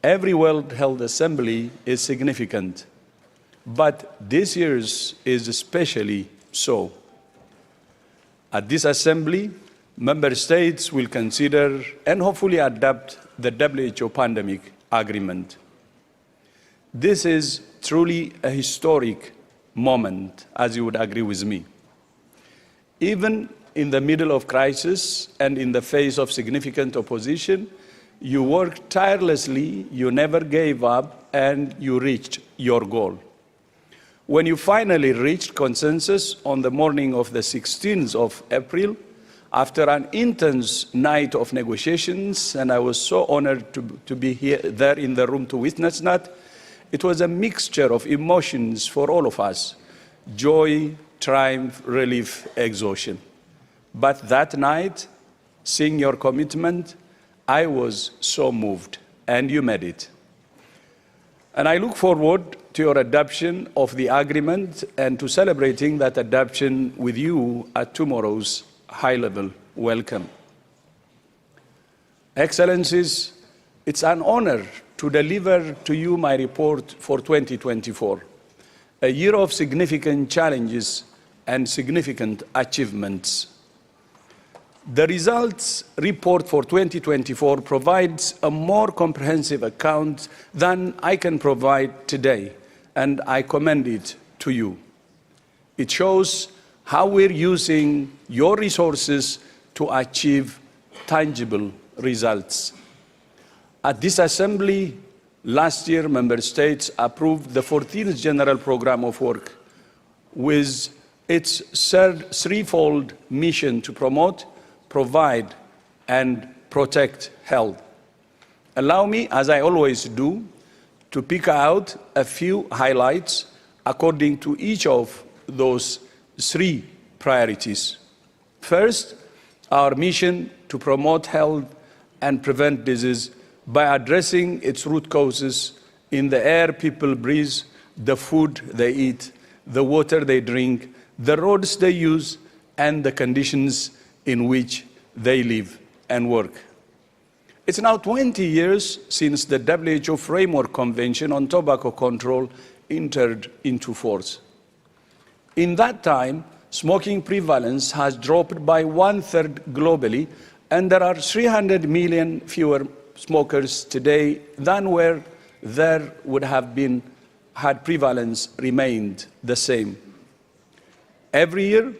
Every World Health Assembly is significant, but this year's is especially so. At this assembly, member states will consider and hopefully adopt the WHO pandemic agreement. This is truly a historic moment, as you would agree with me. Even in the middle of crisis and in the face of significant opposition, you worked tirelessly, you never gave up, and you reached your goal. When you finally reached consensus on the morning of the 16th of April, after an intense night of negotiations, and I was so honored to be there in the room to witness that, it was a mixture of emotions for all of us: joy, triumph, relief, exhaustion. But that night, seeing your commitment, I was so moved, and you made it. And I look forward to your adoption of the agreement and to celebrating that adoption with you at tomorrow's high-level welcome. Excellencies, it's an honor to deliver to you my report for 2024, a year of significant challenges and significant achievements. The results report for 2024 provides a more comprehensive account than I can provide today, and I commend it to you. It shows how we're using your resources to achieve tangible results. At this assembly, last year, member states approved the 14th General Program of Work with its threefold mission to promote, provide, and protect health. Allow me, as I always do, to pick out a few highlights according to each of those three priorities. First, our mission to promote health and prevent disease by addressing its root causes in the air people breathe, the food they eat, the water they drink, the roads they use, and the conditions in which they live and work. It's now 20 years since the WHO Framework Convention on Tobacco Control entered into force. In that time, smoking prevalence has dropped by 1/3 globally, and there are 300 million fewer smokers today than where there would have been had prevalence remained the same. Every year,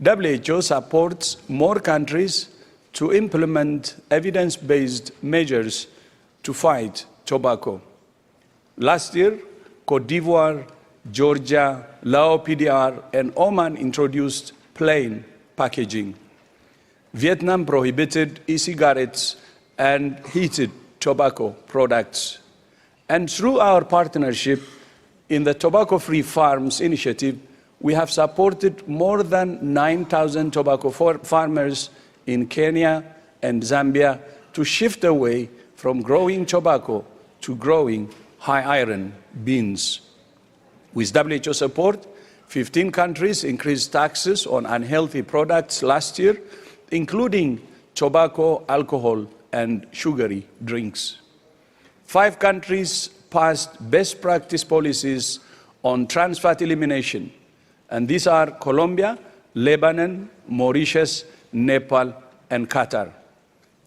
WHO supports more countries to implement evidence-based measures to fight tobacco. Last year, Cote d'Ivoire, Georgia, Laos PDR, and Oman introduced plain packaging. Vietnam prohibited e-cigarettes and heated tobacco products. And through our partnership in the Tobacco Free Farms initiative, we have supported more than 9,000 tobacco farmers in Kenya and Zambia to shift away from growing tobacco to growing high-iron beans. With WHO support, 15 countries increased taxes on unhealthy products last year, including tobacco, alcohol, and sugary drinks. 5 countries passed best practice policies on trans fat elimination, and these are Colombia, Lebanon, Mauritius, Nepal, and Qatar.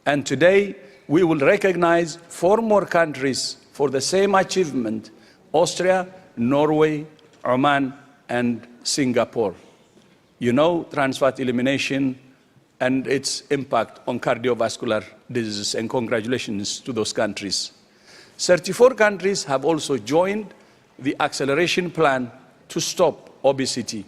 And today, we will recognize 4 more countries for the same achievement: Austria, Norway, Oman, and Singapore. You know trans fat elimination and its impact on cardiovascular diseases, and congratulations to those countries. 34 countries have also joined the acceleration plan to stop obesity.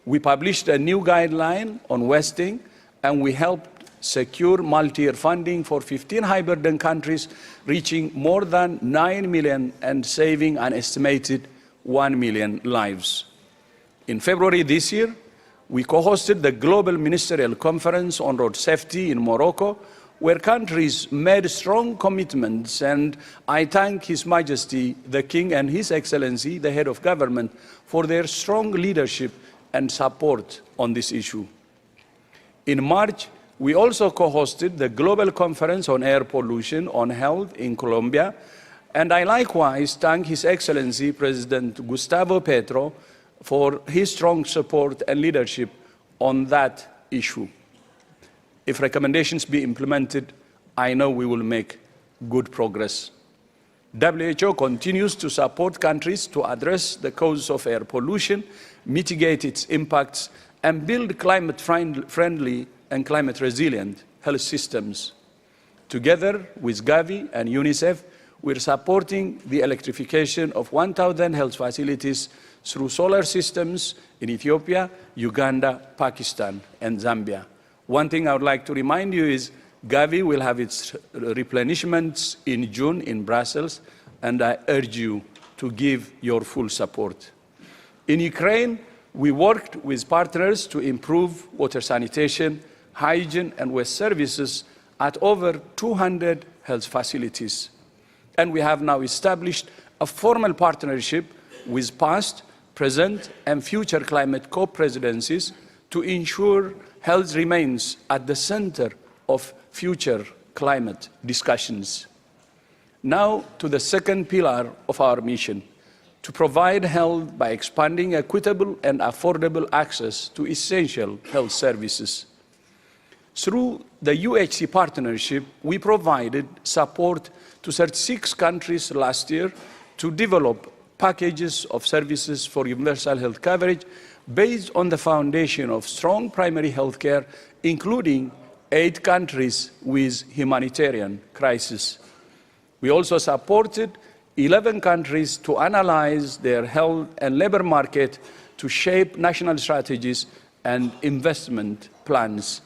We published a new guideline on wasting, and we helped secure multi-year funding for 15 high-burden countries, reaching more than 9 million and saving an estimated 1 million lives. In February this year, we co-hosted the Global Ministerial Conference on Road Safety in Morocco, where countries made strong commitments, and I thank His Majesty the King and His Excellency, the Head of Government, for their strong leadership and support on this issue. In March, we also co-hosted the Global Conference on Air Pollution on Health in Colombia, and I likewise thank His Excellency President Gustavo Petro for his strong support and leadership on that issue. If recommendations be implemented, I know we will make good progress. WHO continues to support countries to address the causes of air pollution, mitigate its impacts, and build climate-friendly and climate-resilient health systems. Together with Gavi and UNICEF, we're supporting the electrification of 1,000 health facilities through solar systems in Ethiopia, Uganda, Pakistan, and Zambia. One thing I would like to remind you is Gavi will have its replenishments in June in Brussels, and I urge you to give your full support. In Ukraine, we worked with partners to improve water sanitation, hygiene, and waste services at over 200 health facilities. And we have now established a formal partnership with past, present, and future climate co-presidencies to ensure health remains at the center of future climate discussions. Now to the second pillar of our mission, to provide health by expanding equitable and affordable access to essential health services. Through the UHC partnership, we provided support to 36 countries last year to develop packages of services for universal health coverage based on the foundation of strong primary health care, including 8 countries with humanitarian crisis. We also supported 11 countries to analyze their health and labor market to shape national strategies and investment plans.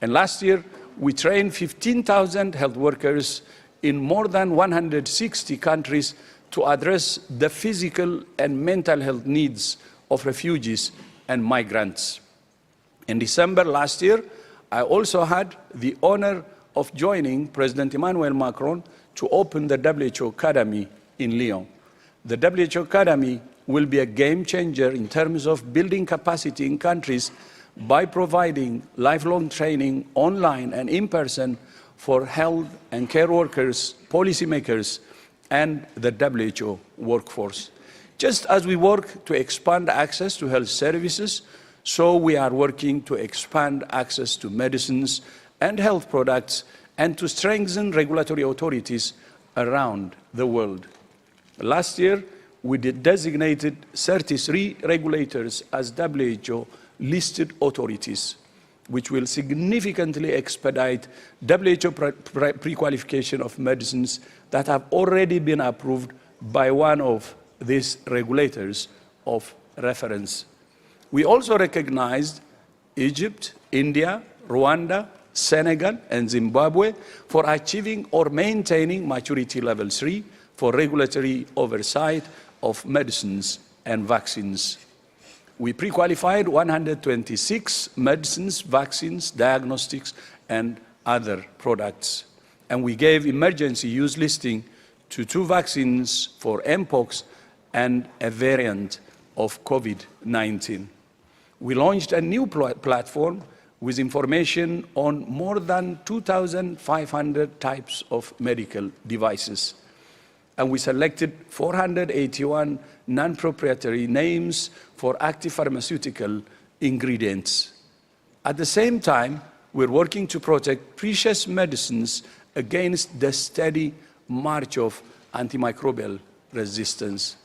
And last year, we trained 15,000 health workers in more than 160 countries to address the physical and mental health needs of refugees and migrants. In December last year, I also had the honor of joining President Emmanuel Macron to open the WHO Academy in Lyon. The WHO Academy will be a game changer in terms of building capacity in countries by providing lifelong training online and in person for health and care workers, policymakers, and the WHO workforce. Just as we work to expand access to health services, so we are working to expand access to medicines and health products and to strengthen regulatory authorities around the world. Last year, we designated 33 regulators as WHO listed authorities, which will significantly expedite WHO pre-qualification of medicines that have already been approved by one of these regulators of reference. We also recognized Egypt, India, Rwanda, Senegal, and Zimbabwe for achieving or maintaining maturity level 3 for regulatory oversight of medicines and vaccines. We pre-qualified 126 medicines, vaccines, diagnostics, and other products. And we gave emergency use listing to 2 vaccines for Mpox and a variant of COVID-19. We launched a new platform with information on more than 2,500 types of medical devices. And we selected 481 non-proprietary names for active pharmaceutical ingredients. At the same time, we're working to protect precious medicines against the steady march of antimicrobial resistance.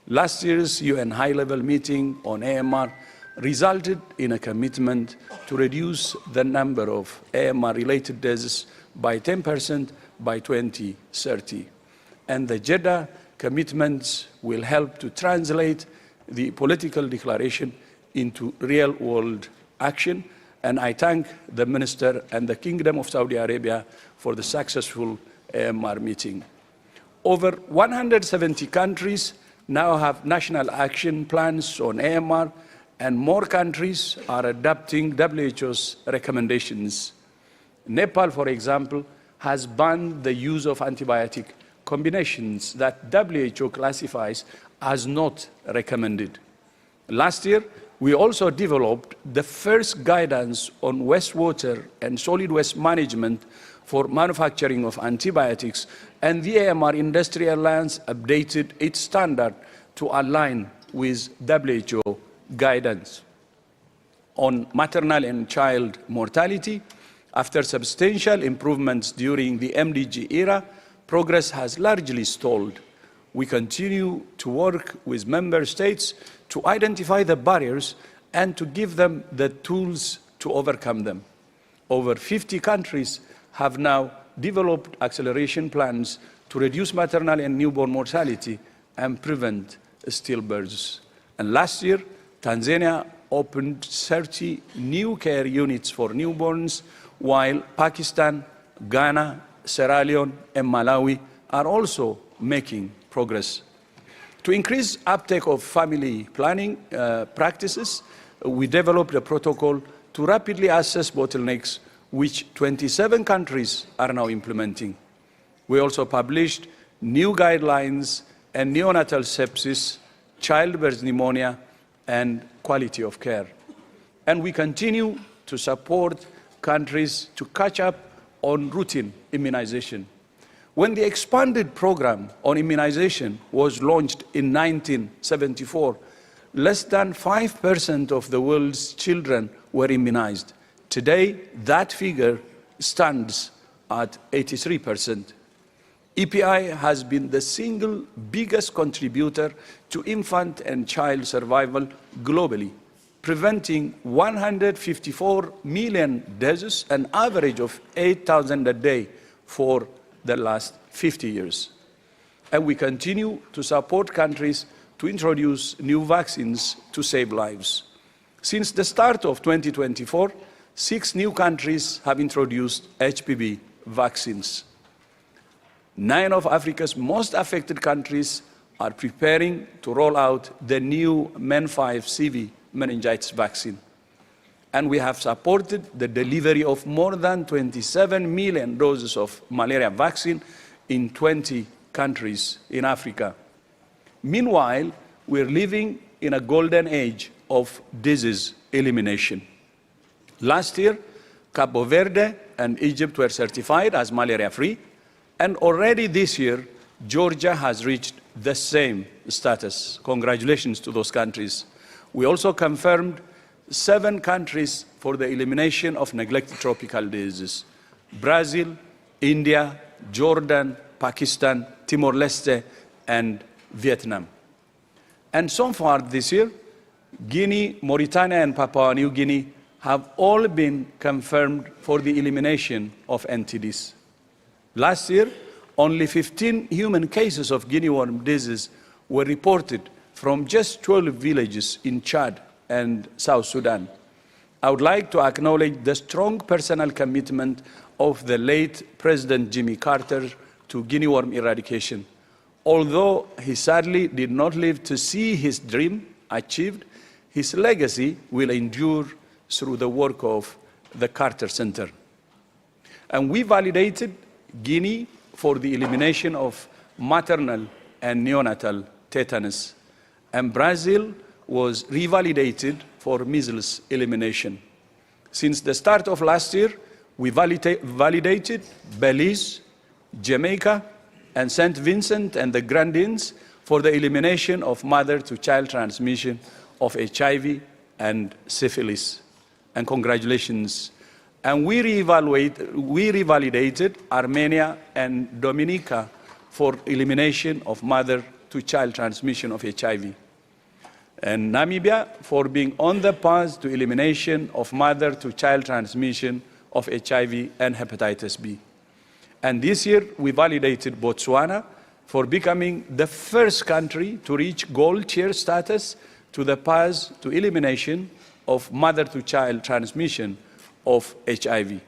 Last year's UN high-level meeting on AMR resulted in a commitment to reduce the number of AMR-related deaths by 10% by 2030. And the Jeddah commitments will help to translate the political declaration into real-world action. And I thank the Minister and the Kingdom of Saudi Arabia for the successful AMR meeting. Over 170 countries now have national action plans on AMR, and more countries are adopting WHO's recommendations. Nepal, for example, has banned the use of antibiotic combinations that WHO classifies as not recommended. Last year, we also developed the first guidance on wastewater and solid waste management for manufacturing of antibiotics, and the AMR Industry Alliance updated its standard to align with WHO guidance. On maternal and child mortality, after substantial improvements during the MDG era, progress has largely stalled. We continue to work with member states to identify the barriers and to give them the tools to overcome them. Over 50 countries have now developed acceleration plans to reduce maternal and newborn mortality and prevent stillbirths. And last year, Tanzania opened 30 new care units for newborns, while Pakistan, Ghana, Sierra Leone, and Malawi are also making progress. To increase uptake of family planning practices, we developed a protocol to rapidly assess bottlenecks, which 27 countries are now implementing. We also published new guidelines on neonatal sepsis, childbirth pneumonia, and quality of care. And we continue to support countries to catch up on routine immunization. When the expanded program on immunization was launched in 1974, less than 5% of the world's children were immunized. Today, that figure stands at 83%. EPI has been the single biggest contributor to infant and child survival globally, preventing 154 million deaths, an average of 8,000 a day for the last 50 years. And we continue to support countries to introduce new vaccines to save lives. Since the start of 2024, 6 new countries have introduced HPV vaccines. 9 of Africa's most affected countries are preparing to roll out the new Men5CV meningitis vaccine. And we have supported the delivery of more than 27 million doses of malaria vaccine in 20 countries in Africa. Meanwhile, we're living in a golden age of disease elimination. Last year, Cabo Verde and Egypt were certified as malaria-free, and already this year, Georgia has reached the same status. Congratulations to those countries. We also confirmed 7 countries for the elimination of neglected tropical diseases: Brazil, India, Jordan, Pakistan, Timor-Leste, and Vietnam. And so far this year, Guinea, Mauritania, and Papua New Guinea have all been confirmed for the elimination of NTDs. Last year, only 15 human cases of guinea worm disease were reported from just 12 villages in Chad and South Sudan. I would like to acknowledge the strong personal commitment of the late President Jimmy Carter to guinea worm eradication. Although he sadly did not live to see his dream achieved, his legacy will endure through the work of the Carter Center. And we validated Guinea for the elimination of maternal and neonatal tetanus. And Brazil was revalidated for measles elimination. Since the start of last year, we validated Belize, Jamaica, and St. Vincent and the Grenadines for the elimination of mother-to-child transmission of HIV and syphilis. And congratulations. And we revalidated Armenia and Dominica for elimination of mother-to-child transmission of HIV. And Namibia for being on the path to elimination of mother-to-child transmission of HIV and hepatitis B. And this year, we validated Botswana for becoming the first country to reach gold tier status to the path to elimination of mother-to-child transmission of HIV.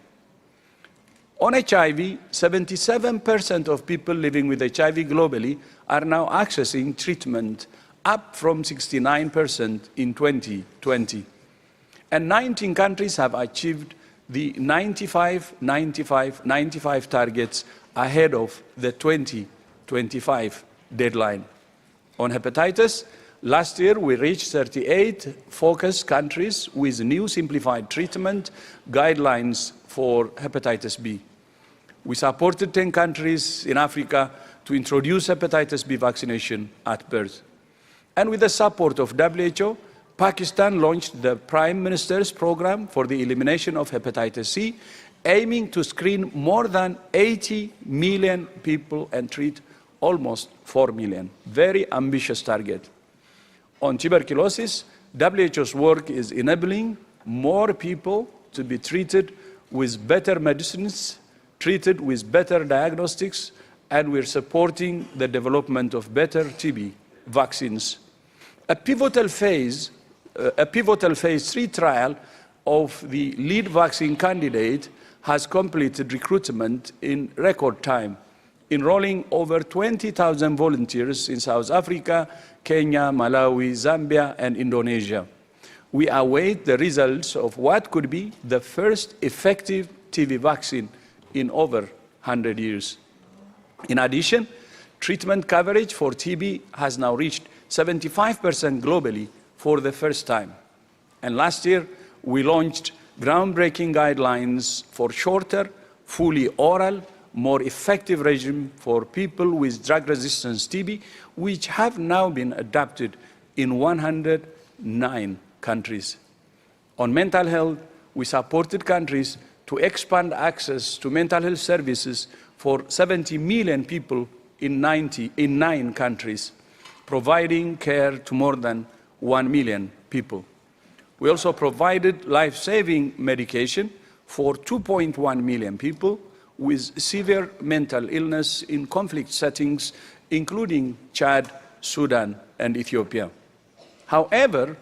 On HIV, 77% of people living with HIV globally are now accessing treatment, up from 69% in 2020. And 19 countries have achieved the 95 targets ahead of the 2025 deadline. On hepatitis, last year we reached 38 focus countries with new simplified treatment guidelines for hepatitis B. We supported 10 countries in Africa to introduce hepatitis B vaccination at birth. And with the support of WHO, Pakistan launched the Prime Minister's program for the elimination of hepatitis C, aiming to screen more than 80 million people and treat almost 4 million. Very ambitious target. On tuberculosis, WHO's work is enabling more people to be treated with better medicines, treated with better diagnostics, and we're supporting the development of better TB vaccines. A pivotal phase 3 trial of the lead vaccine candidate has completed recruitment in record time, enrolling over 20,000 volunteers in South Africa, Kenya, Malawi, Zambia, and Indonesia. We await the results of what could be the first effective TB vaccine in over 100 years. In addition, treatment coverage for TB has now reached 75% globally for the first time. And last year, we launched groundbreaking guidelines for shorter, fully oral, more effective regime for people with drug-resistant TB, which have now been adopted in 109 countries. On mental health, we supported countries to expand access to mental health services for 70 million people in 9 countries, providing care to more than 1 million people. We also provided life-saving medication for 2.1 million people with severe mental illness in conflict settings, including Chad, Sudan, and Ethiopia. However,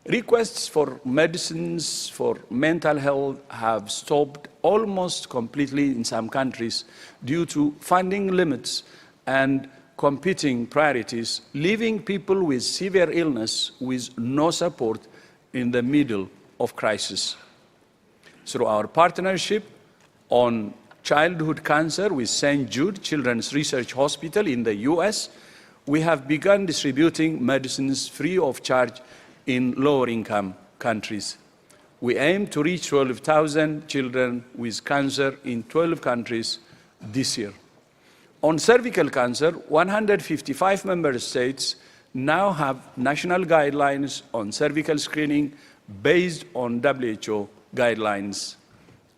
requests for medicines for mental health have stopped almost completely in some countries due to funding limits and competing priorities, leaving people with severe illness with no support in the middle of crisis. Through our partnership on childhood cancer with St. Jude Children's Research Hospital in the US, we have begun distributing medicines free of charge in lower-income countries. We aim to reach 12,000 children with cancer in 12 countries this year. On cervical cancer, 155 member states now have national guidelines on cervical screening based on WHO guidelines.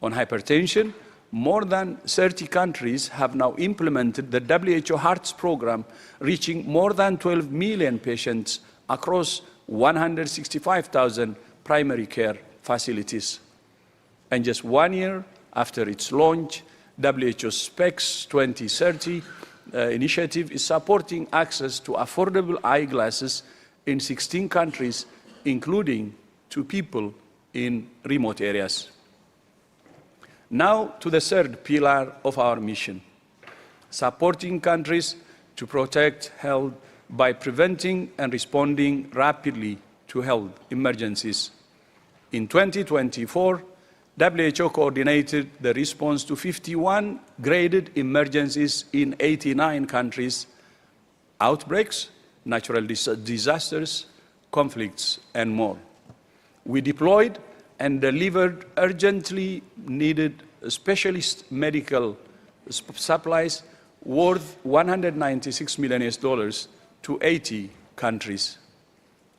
On hypertension, more than 30 countries have now implemented the WHO Hearts program, reaching more than 12 million patients across 165,000 primary care facilities. And just 1 year after its launch, WHO's SPECS 2030 initiative is supporting access to affordable eyeglasses in 16 countries, including to people in remote areas. Now to the third pillar of our mission, supporting countries to protect health by preventing and responding rapidly to health emergencies. In 2024, WHO coordinated the response to 51 graded emergencies in 89 countries, outbreaks, natural disasters, conflicts, and more. We deployed and delivered urgently needed specialist medical supplies worth $196 million to 80 countries.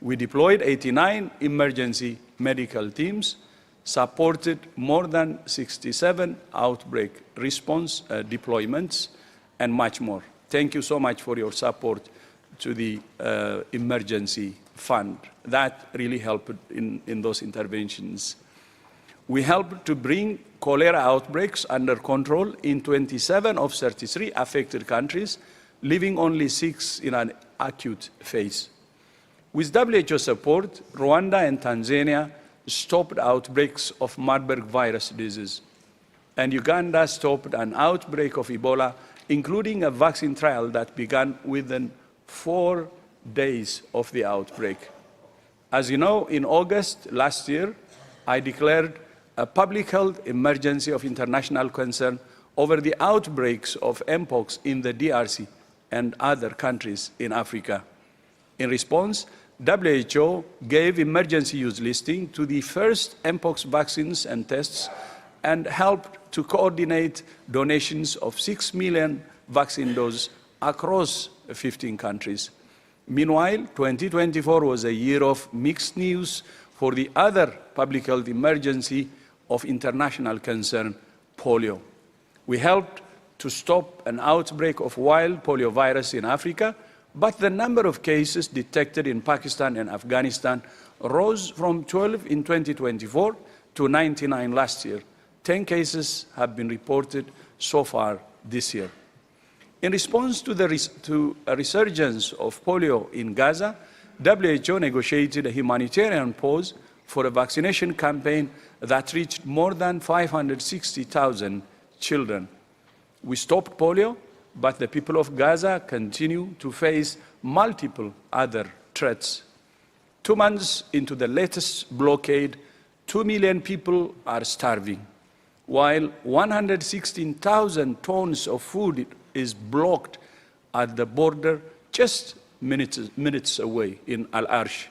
We deployed 89 emergency medical teams, supported more than 67 outbreak response deployments, and much more. Thank you so much for your support to the emergency fund. That really helped in those interventions. We helped to bring cholera outbreaks under control in 27 of 33 affected countries, leaving only 6 in an acute phase. With WHO support, Rwanda and Tanzania stopped outbreaks of Marburg virus disease, and Uganda stopped an outbreak of Ebola, including a vaccine trial that began within 4 days of the outbreak. As you know, in August last year, I declared a public health emergency of international concern over the outbreaks of Mpox in the DRC and other countries in Africa. In response, WHO gave emergency use listing to the first Mpox vaccines and tests and helped to coordinate donations of 6 million vaccine doses across 15 countries. Meanwhile, 2024 was a year of mixed news for the other public health emergency of international concern, polio. We helped to stop an outbreak of wild poliovirus in Africa, but the number of cases detected in Pakistan and Afghanistan rose from 12 in 2024 to 99 last year. 10 cases have been reported so far this year. In response to a resurgence of polio in Gaza, WHO negotiated a humanitarian pause for a vaccination campaign that reached more than 560,000 children. We stopped polio, but the people of Gaza continue to face multiple other threats. 2 months into the latest blockade, 2 million people are starving, while 116,000 tons of food is blocked at the border just minutes away in Al-Arsh.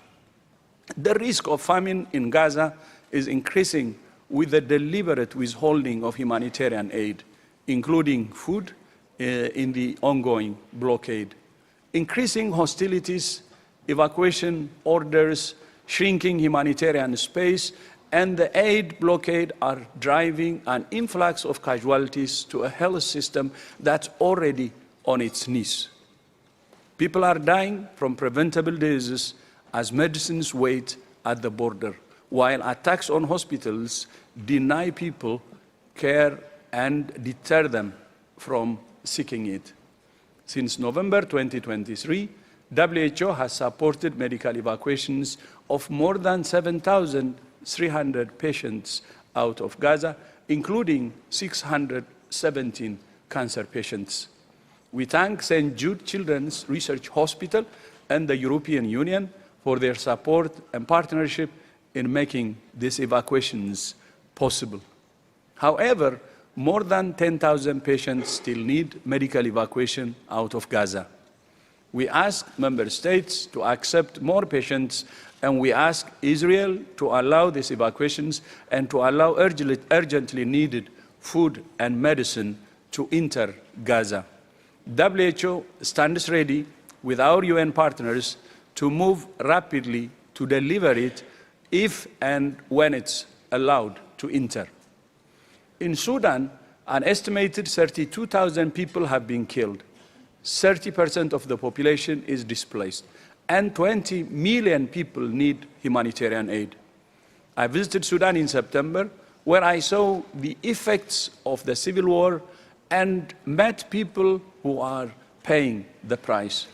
The risk of famine in Gaza is increasing with the deliberate withholding of humanitarian aid, including food, in the ongoing blockade. Increasing hostilities, evacuation orders, shrinking humanitarian space, and the aid blockade are driving an influx of casualties to a health system that's already on its knees. People are dying from preventable diseases as medicines wait at the border, while attacks on hospitals deny people care and deter them from seeking it. Since November 2023, WHO has supported medical evacuations of more than 7,300 patients out of Gaza, including 617 cancer patients. We thank St. Jude Children's Research Hospital and the European Union for their support and partnership in making these evacuations possible. However, more than 10,000 patients still need medical evacuation out of Gaza. We ask member states to accept more patients, and we ask Israel to allow these evacuations and to allow urgently needed food and medicine to enter Gaza. WHO stands ready with our UN partners to move rapidly to deliver it if and when it's allowed to enter. In Sudan, an estimated 32,000 people have been killed. 30% of the population is displaced, and 20 million people need humanitarian aid. I visited Sudan in September, where I saw the effects of the civil war and met people who are paying the price.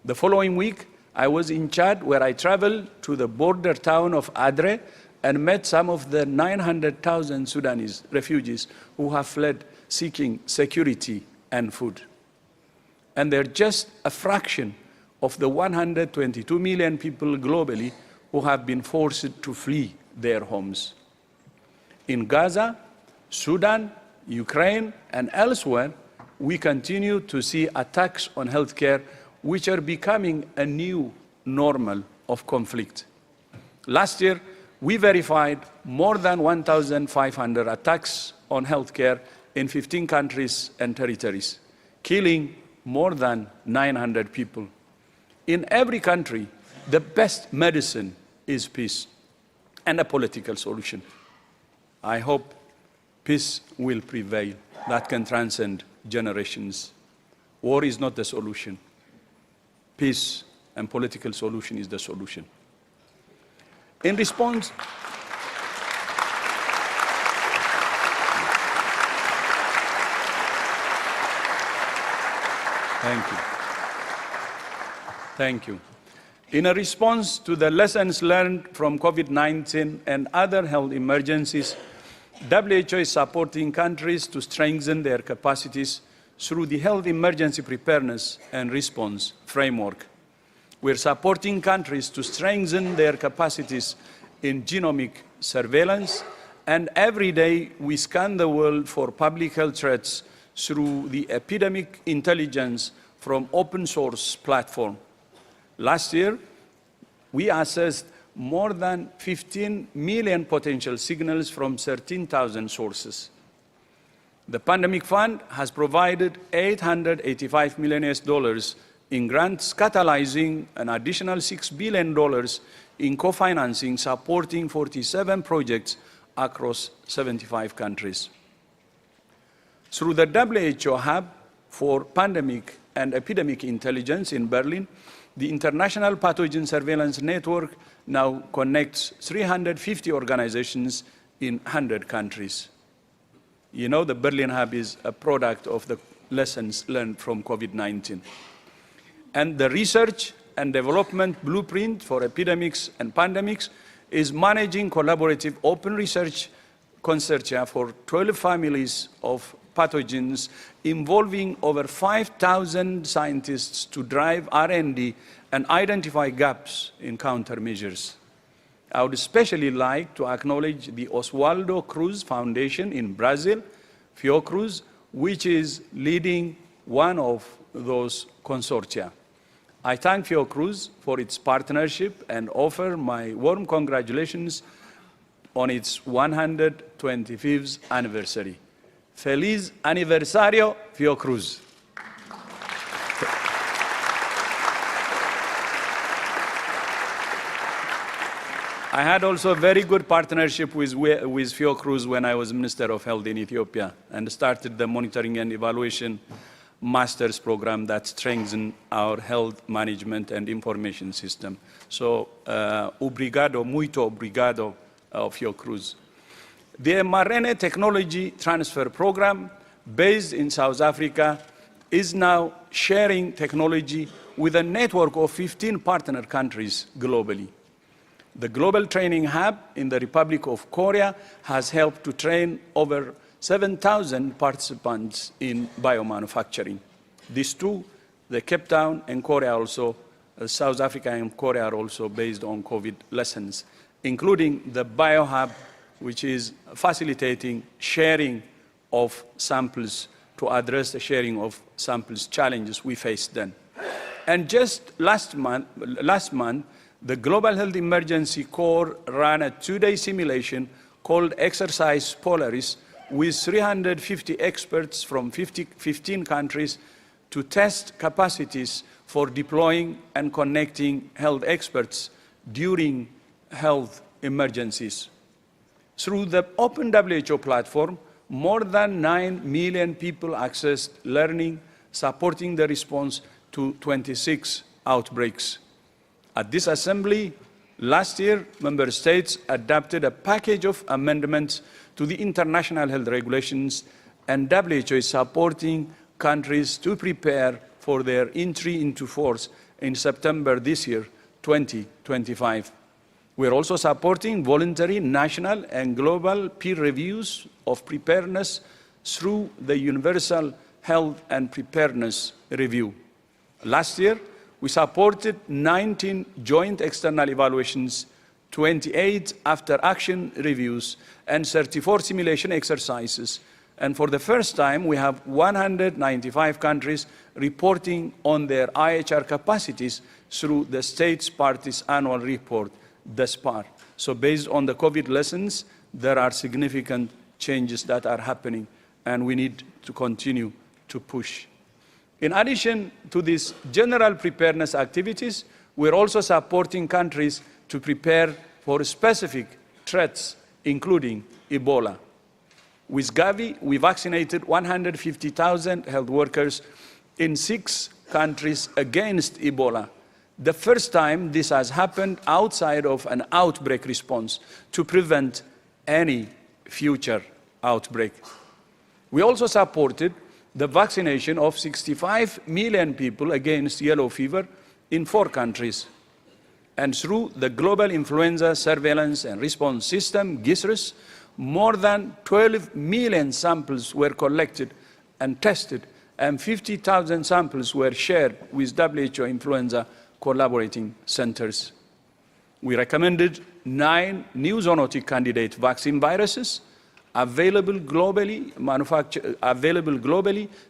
The following week, I was in Chad, where I traveled to the border town of Adre and met some of the 900,000 Sudanese refugees who have fled seeking security and food. And they're just a fraction of the 122 million people globally who have been forced to flee their homes. In Gaza, Sudan, Ukraine, and elsewhere, we continue to see attacks on healthcare, which are becoming a new normal of conflict. Last year, we verified more than 1,500 attacks on healthcare in 15 countries and territories, killing more than 900 people. In every country, the best medicine is peace and a political solution. I hope peace will prevail, that can transcend generations. War is not the solution. Peace and political solution is the solution. In response, Thank you. In a response to the lessons learned from COVID-19 and other health emergencies, WHO is supporting countries to strengthen their capacities through the Health Emergency Preparedness and Response Framework. We're supporting countries to strengthen their capacities in genomic surveillance, and every day we scan the world for public health threats through the epidemic intelligence from open source platform. Last year, we assessed more than 15 million potential signals from 13,000 sources. The Pandemic Fund has provided $885 million in grants, catalyzing an additional $6 billion in co-financing, supporting 47 projects across 75 countries. Through the WHO Hub for Pandemic and Epidemic Intelligence in Berlin, the International Pathogen Surveillance Network now connects 350 organizations in 100 countries. You know, the Berlin Hub is a product of the lessons learned from COVID-19. And the research and development blueprint for epidemics and pandemics is managing collaborative open research consortia for 12 families of pathogens involving over 5,000 scientists to drive R&D and identify gaps in countermeasures. I would especially like to acknowledge the Oswaldo Cruz Foundation in Brazil, Fiocruz, which is leading one of those consortia. I thank Fiocruz for its partnership and offer my warm congratulations on its 125th anniversary. Feliz aniversario, Fiocruz. I had also a very good partnership with Fiocruz when I was Minister of Health in Ethiopia and started the monitoring and evaluation master's program that strengthened our health management and information system. So, obrigado, muito obrigado, Fiocruz. The mRNA technology transfer program, based in South Africa, is now sharing technology with a network of 15 partner countries globally. The Global Training Hub in the Republic of Korea has helped to train over 7,000 participants in biomanufacturing. These two, the Cape Town and Korea also, South Africa and Korea are also based on COVID lessons, including the BioHub, which is facilitating sharing of samples to address the sharing of samples challenges we faced then. And just last month, the Global Health Emergency Corps ran a 2-day simulation called Exercise Polaris with 350 experts from 15 countries to test capacities for deploying and connecting health experts during health emergencies. Through the Open WHO platform, more than 9 million people accessed learning, supporting the response to 26 outbreaks. At this assembly, last year, member states adopted a package of amendments to the international health regulations, and WHO is supporting countries to prepare for their entry into force in September this year, 2025. We are also supporting voluntary national and global peer reviews of preparedness through the Universal Health and Preparedness Review. Last year, we supported 19 joint external evaluations, 28 after-action reviews, and 34 simulation exercises. And for the first time, we have 195 countries reporting on their IHR capacities through the States Parties Annual Report, the SPAR. So based on the COVID lessons, there are significant changes that are happening, and we need to continue to push. In addition to these general preparedness activities, we're also supporting countries to prepare for specific threats, including Ebola. With Gavi, we vaccinated 150,000 health workers in 6 countries against Ebola. The first time this has happened outside of an outbreak response to prevent any future outbreak. We also supported the vaccination of 65 million people against yellow fever in 4 countries. And through the Global Influenza Surveillance and Response System, GISRS, more than 12 million samples were collected and tested, and 50,000 samples were shared with WHO influenza collaborating centers. We recommended 9 new zoonotic candidate vaccine viruses available globally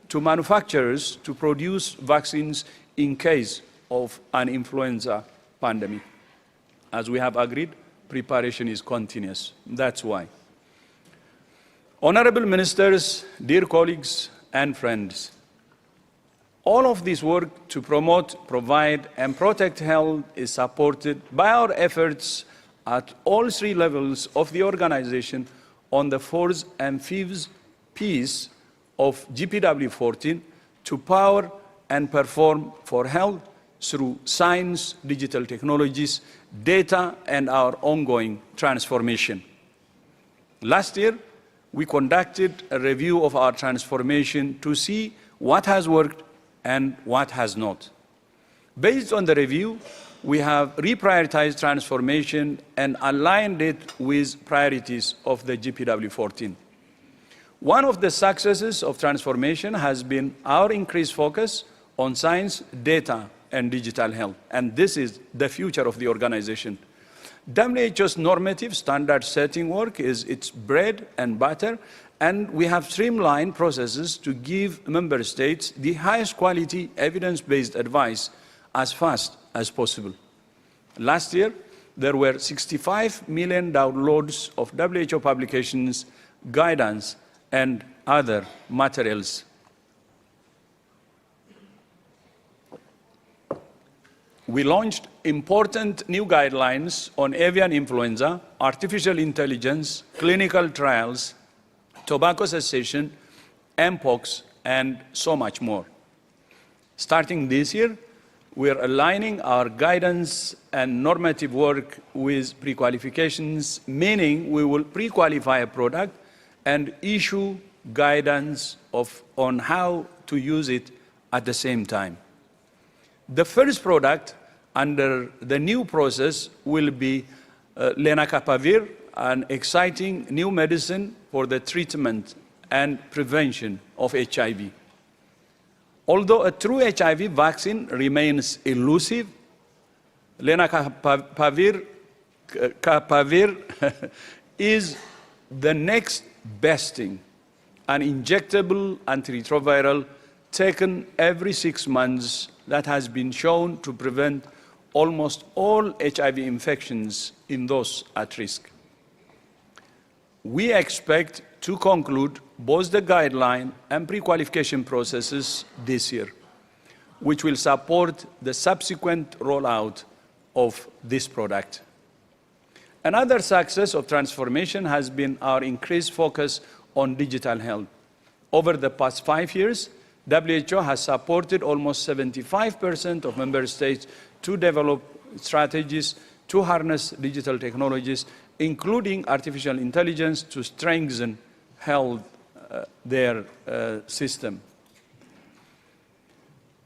to manufacturers to produce vaccines in case of an influenza pandemic. As we have agreed, preparation is continuous. That's why. Honorable ministers, dear colleagues and friends, all of this work to promote, provide, and protect health is supported by our efforts at all 3 levels of the organization on the 4th and 5th piece of GPW14 to power and perform for health through science, digital technologies, data, and our ongoing transformation. Last year, we conducted a review of our transformation to see what has worked and what has not. Based on the review, we have reprioritized transformation and aligned it with priorities of the GPW14. One of the successes of transformation has been our increased focus on science, data, and digital health, and this is the future of the organization. WHO's normative standard setting work is its bread and butter, and we have streamlined processes to give member states the highest quality evidence-based advice as fast as possible. Last year, there were 65 million downloads of WHO publications, guidance, and other materials. We launched important new guidelines on avian influenza, artificial intelligence, clinical trials, tobacco cessation, Mpox, and so much more. Starting this year, we are aligning our guidance and normative work with pre-qualifications, meaning we will pre-qualify a product and issue guidance on how to use it at the same time. The first product under the new process will be lenacapavir, an exciting new medicine for the treatment and prevention of HIV. Although a true HIV vaccine remains elusive, lenacapavir is the next best thing, an injectable antiretroviral taken every 6 months that has been shown to prevent almost all HIV infections in those at risk. We expect to conclude both the guideline and pre-qualification processes this year, which will support the subsequent rollout of this product. Another success of transformation has been our increased focus on digital health. Over the past 5 years, WHO has supported almost 75% of member states to develop strategies to harness digital technologies, including artificial intelligence, to strengthen their system.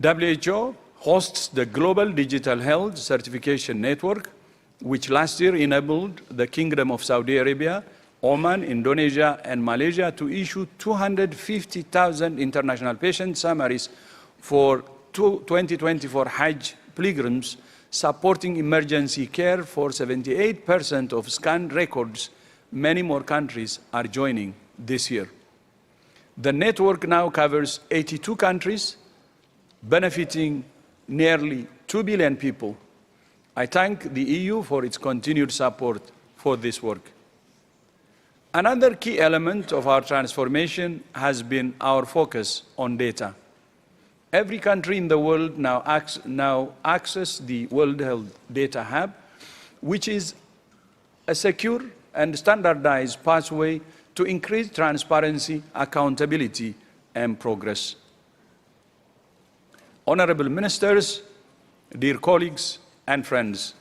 WHO hosts the Global Digital Health Certification Network, which last year enabled the Kingdom of Saudi Arabia, Oman, Indonesia, and Malaysia to issue 250,000 international patient summaries for 2024 Hajj pilgrims, supporting emergency care for 78% of scanned records. Many more countries are joining this year. The network now covers 82 countries, benefiting nearly 2 billion people. I thank the EU for its continued support for this work. Another key element of our transformation has been our focus on data. Every country in the world now accesses the World Health Data Hub, which is a secure and standardized pathway to increase transparency, accountability, and progress. Honorable Ministers, dear colleagues and friends,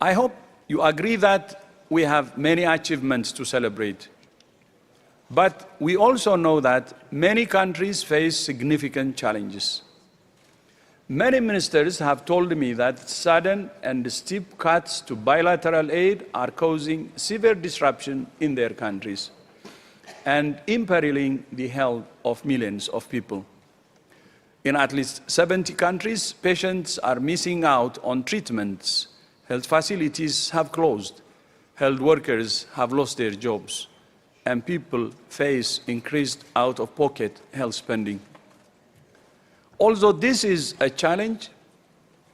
I hope you agree that we have many achievements to celebrate. But we also know that many countries face significant challenges. Many ministers have told me that sudden and steep cuts to bilateral aid are causing severe disruption in their countries and imperiling the health of millions of people. In at least 70 countries, patients are missing out on treatments, health facilities have closed, health workers have lost their jobs, and people face increased out-of-pocket health spending. Although this is a challenge,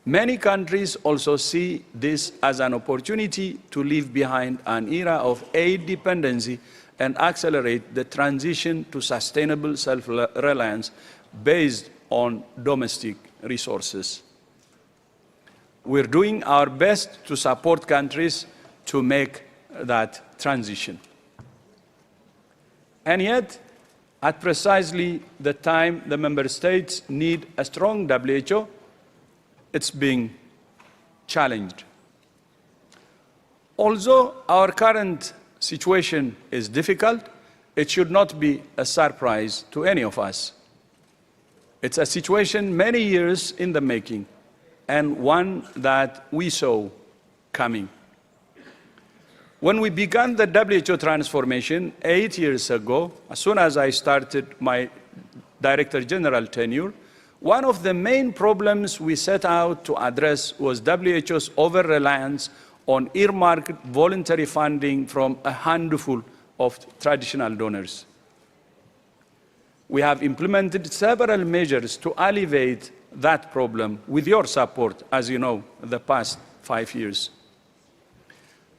many countries also see this as an opportunity to leave behind an era of aid dependency and accelerate the transition to sustainable self-reliance based on domestic resources. We're doing our best to support countries to make that transition. And yet, at precisely the time the member states need a strong WHO, it's being challenged. Although our current situation is difficult, it should not be a surprise to any of us. It's a situation many years in the making, and one that we saw coming. When we began the WHO transformation 8 years ago, as soon as I started my Director General tenure, one of the main problems we set out to address was WHO's over-reliance on earmarked voluntary funding from a handful of traditional donors. We have implemented several measures to alleviate that problem with your support, as you know, the past 5 years.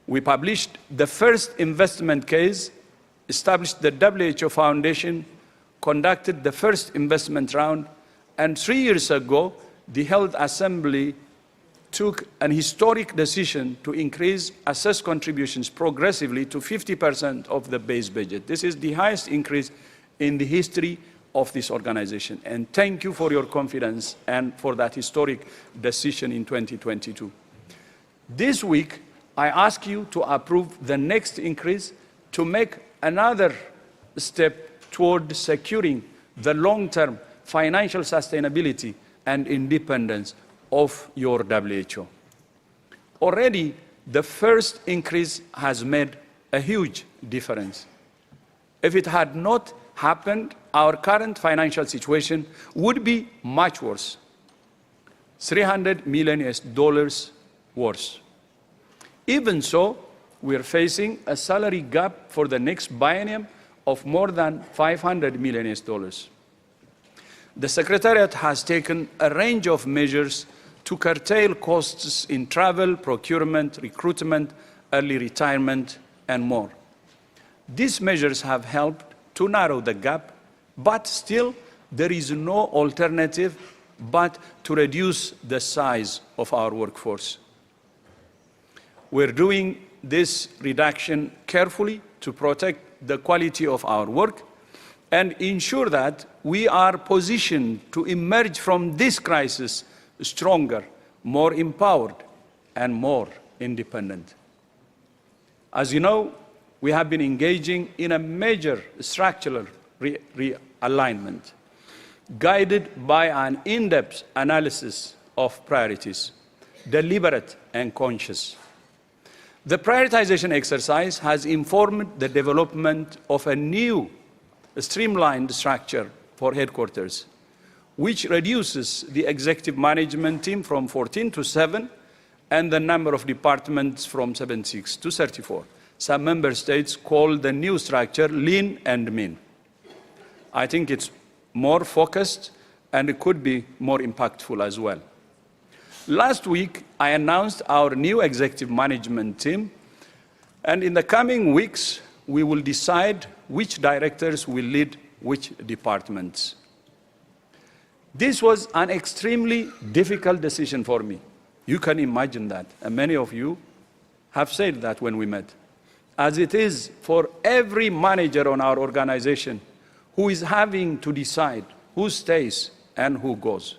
We published the first investment case, established the WHO Foundation, conducted the first investment round, and 3 years ago, the Health Assembly took an historic decision to increase assessed contributions progressively to 50% of the base budget. This is the highest increase in the history of this organization. And thank you for your confidence and for that historic decision in 2022. This week, I ask you to approve the next increase to make another step toward securing the long-term financial sustainability and independence of your WHO. Already, the first increase has made a huge difference. If it had not happened, our current financial situation would be much worse, $300 million worse. Even so, we are facing a salary gap for the next biennium of more than $500 million. The Secretariat has taken a range of measures to curtail costs in travel, procurement, recruitment, early retirement, and more. These measures have helped to narrow the gap, but still there is no alternative but to reduce the size of our workforce. We're doing this reduction carefully to protect the quality of our work and ensure that we are positioned to emerge from this crisis stronger, more empowered, and more independent. As you know, we have been engaging in a major structural realignment, guided by an in-depth analysis of priorities, deliberate and conscious. The prioritization exercise has informed the development of a new streamlined structure for headquarters, which reduces the executive management team from 14 to 7 and the number of departments from 76 to 34. Some member states call the new structure lean and mean. I think it's more focused and it could be more impactful as well. Last week, I announced our new executive management team, and in the coming weeks, we will decide which directors will lead which departments. This was an extremely difficult decision for me. You can imagine that, and many of you have said that when we met, as it is for every manager on our organization who is having to decide who stays and who goes.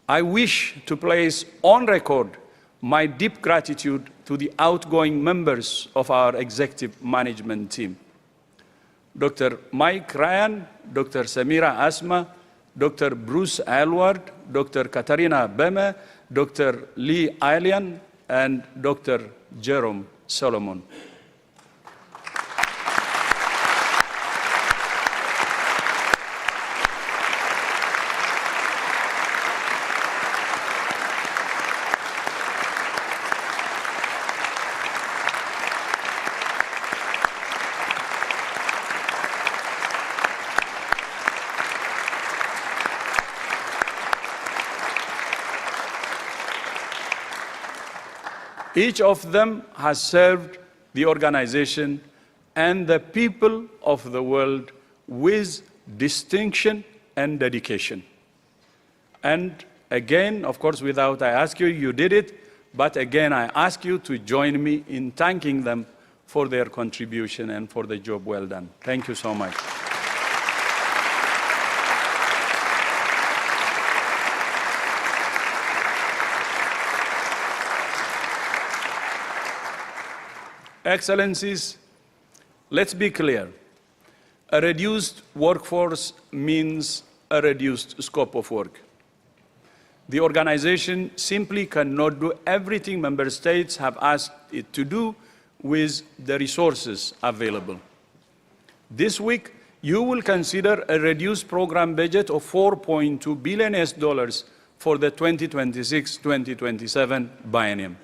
I wish to place on record my deep gratitude to the outgoing members of our executive management team. Dr. Mike Ryan, Dr. Samira Asma, Dr. Bruce Aylward, Dr. Katarina Beme, Dr. Lee Ailian, and Dr. Jerome Solomon. Each of them has served the organization and the people of the world with distinction and dedication. And again, of course, without I ask you, you did it, but again, I ask you to join me in thanking them for their contribution and for the job well done. Thank you so much. Excellencies, let's be clear. A reduced workforce means a reduced scope of work. The organization simply cannot do everything member states have asked it to do with the resources available. This week, you will consider a reduced program budget of $4.2 billion for the 2026-2027 biennium.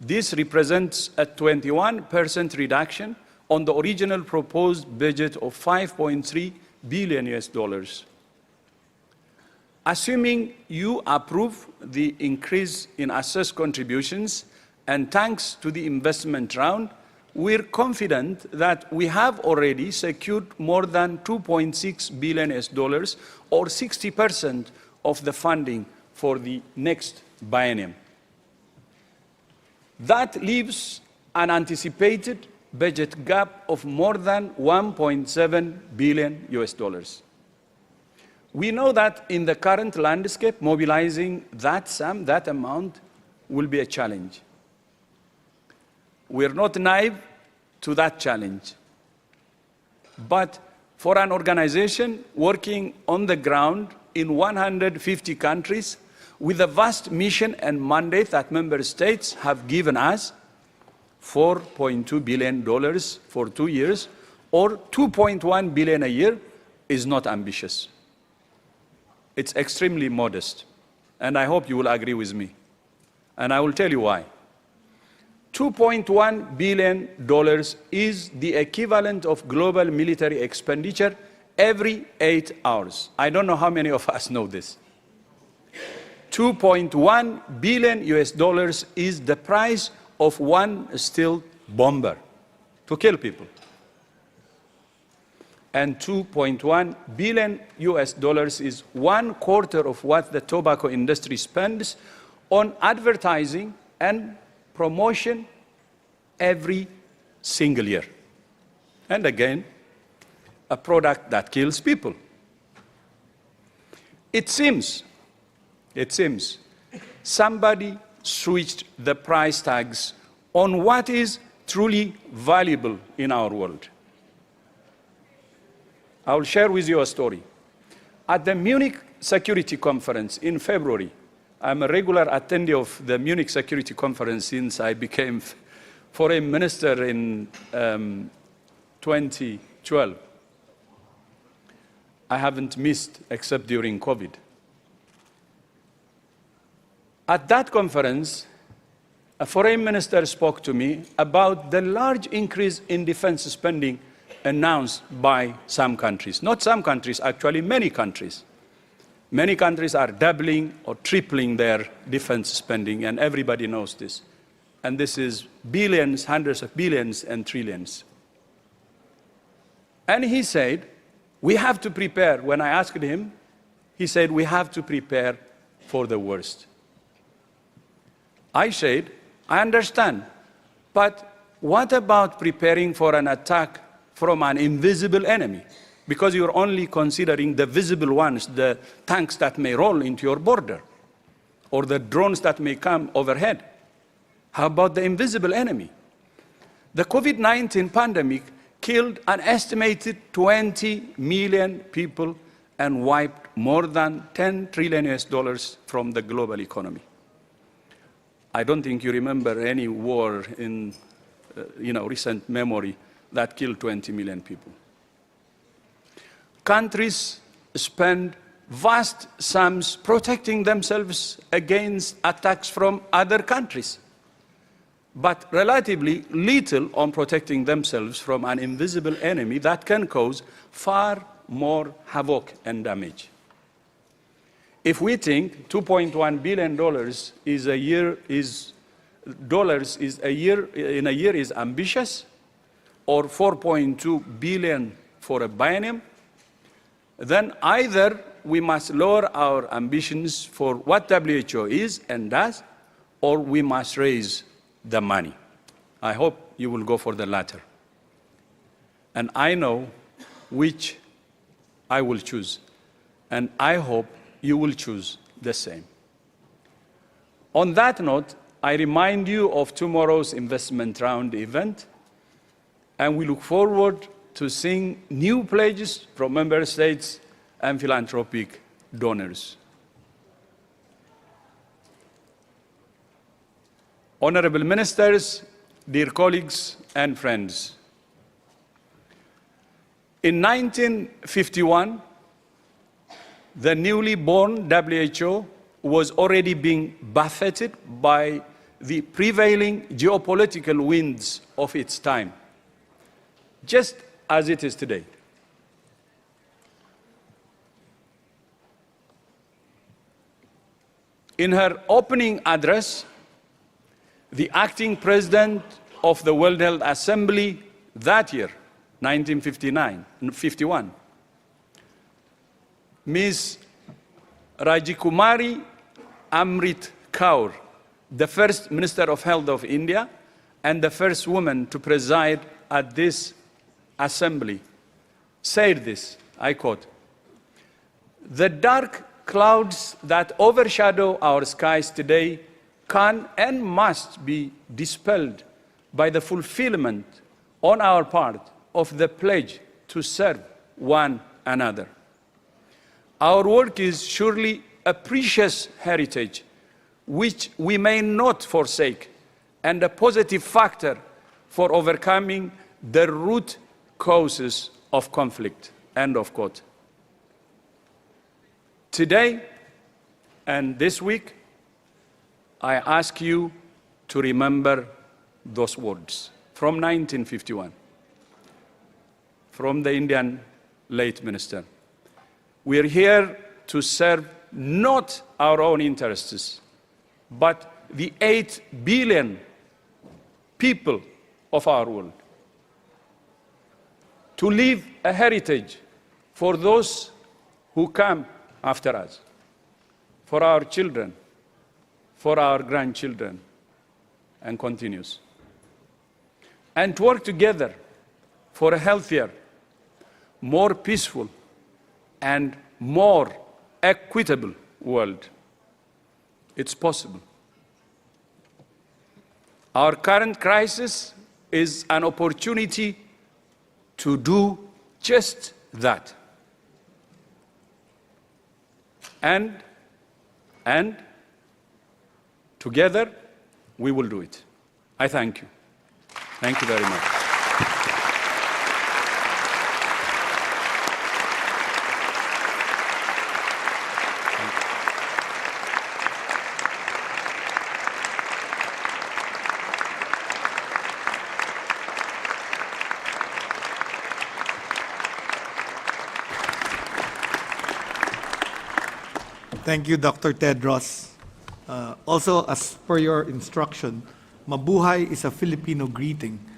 This represents a 21% reduction on the original proposed budget of $5.3 billion. Assuming you approve the increase in assessed contributions, and thanks to the investment round, we're confident that we have already secured more than $2.6 billion, or 60% of the funding for the next biennium. That leaves an anticipated budget gap of more than $1.7 billion. We know that in the current landscape, mobilizing that sum, that amount, will be a challenge. We're not naive to that challenge. But for an organization working on the ground in 150 countries, with a vast mission and mandate that member states have given us, $4.2 billion for 2 years, or $2.1 billion a year, is not ambitious. It's extremely modest, and I hope you will agree with me. And I will tell you why. $2.1 billion is the equivalent of global military expenditure every 8 hours. I don't know how many of us know this. $2.1 billion is the price of one stealth bomber to kill people. And $2.1 billion is 1/4 of what the tobacco industry spends on advertising and promotion every single year. And again, a product that kills people. It seems it seems, somebody switched the price tags on what is truly valuable in our world. I will share with you a story. At the Munich Security Conference in February, I'm a regular attendee of the Munich Security Conference since I became foreign minister in 2012. I haven't missed except during COVID. At that conference, a foreign minister spoke to me about the large increase in defense spending announced by some countries. Not some countries, actually many countries. Many countries are doubling or tripling their defense spending, and everybody knows this. And this is billions, hundreds of billions, and trillions. And he said, we have to prepare. When I asked him, he said, we have to prepare for the worst. I said, I understand, but what about preparing for an attack from an invisible enemy? Because you're only considering the visible ones, the tanks that may roll into your border, or the drones that may come overhead. How about the invisible enemy? The COVID-19 pandemic killed an estimated 20 million people and wiped more than $10 trillion from the global economy. I don't think you remember any war in recent memory that killed 20 million people. Countries spend vast sums protecting themselves against attacks from other countries, but relatively little on protecting themselves from an invisible enemy that can cause far more havoc and damage. If we think $2.1 billion in a year is ambitious, or 4.2 billion for a biennium, then either we must lower our ambitions for what WHO is and does, or we must raise the money. I hope you will go for the latter. And I know which I will choose, and I hope you will choose the same. On that note, I remind you of tomorrow's investment round event, and we look forward to seeing new pledges from member states and philanthropic donors. Honorable ministers, dear colleagues and friends, in 1951, the newly born WHO was already being buffeted by the prevailing geopolitical winds of its time, just as it is today. In her opening address, the acting president of the World Health Assembly that year, 1951, Ms. Rajikumari Amrit Kaur, the first Minister of Health of India and the first woman to preside at this assembly, said this, I quote, "The dark clouds that overshadow our skies today can and must be dispelled by the fulfillment on our part of the pledge to serve one another. Our work is surely a precious heritage which we may not forsake, and a positive factor for overcoming the root causes of conflict." End of quote. Today and this week, I ask you to remember those words from 1951, from the Indian late minister. We are here to serve not our own interests, but the 8 billion people of our world. To leave a heritage for those who come after us, for our children, for our grandchildren, and continues. And to work together for a healthier, more peaceful, and more equitable world. It's possible. Our current crisis is an opportunity to do just that. And together, we will do it. I thank you. Thank you very much. Thank you, Dr. Tedros. Also, as per your instruction, mabuhay is a Filipino greeting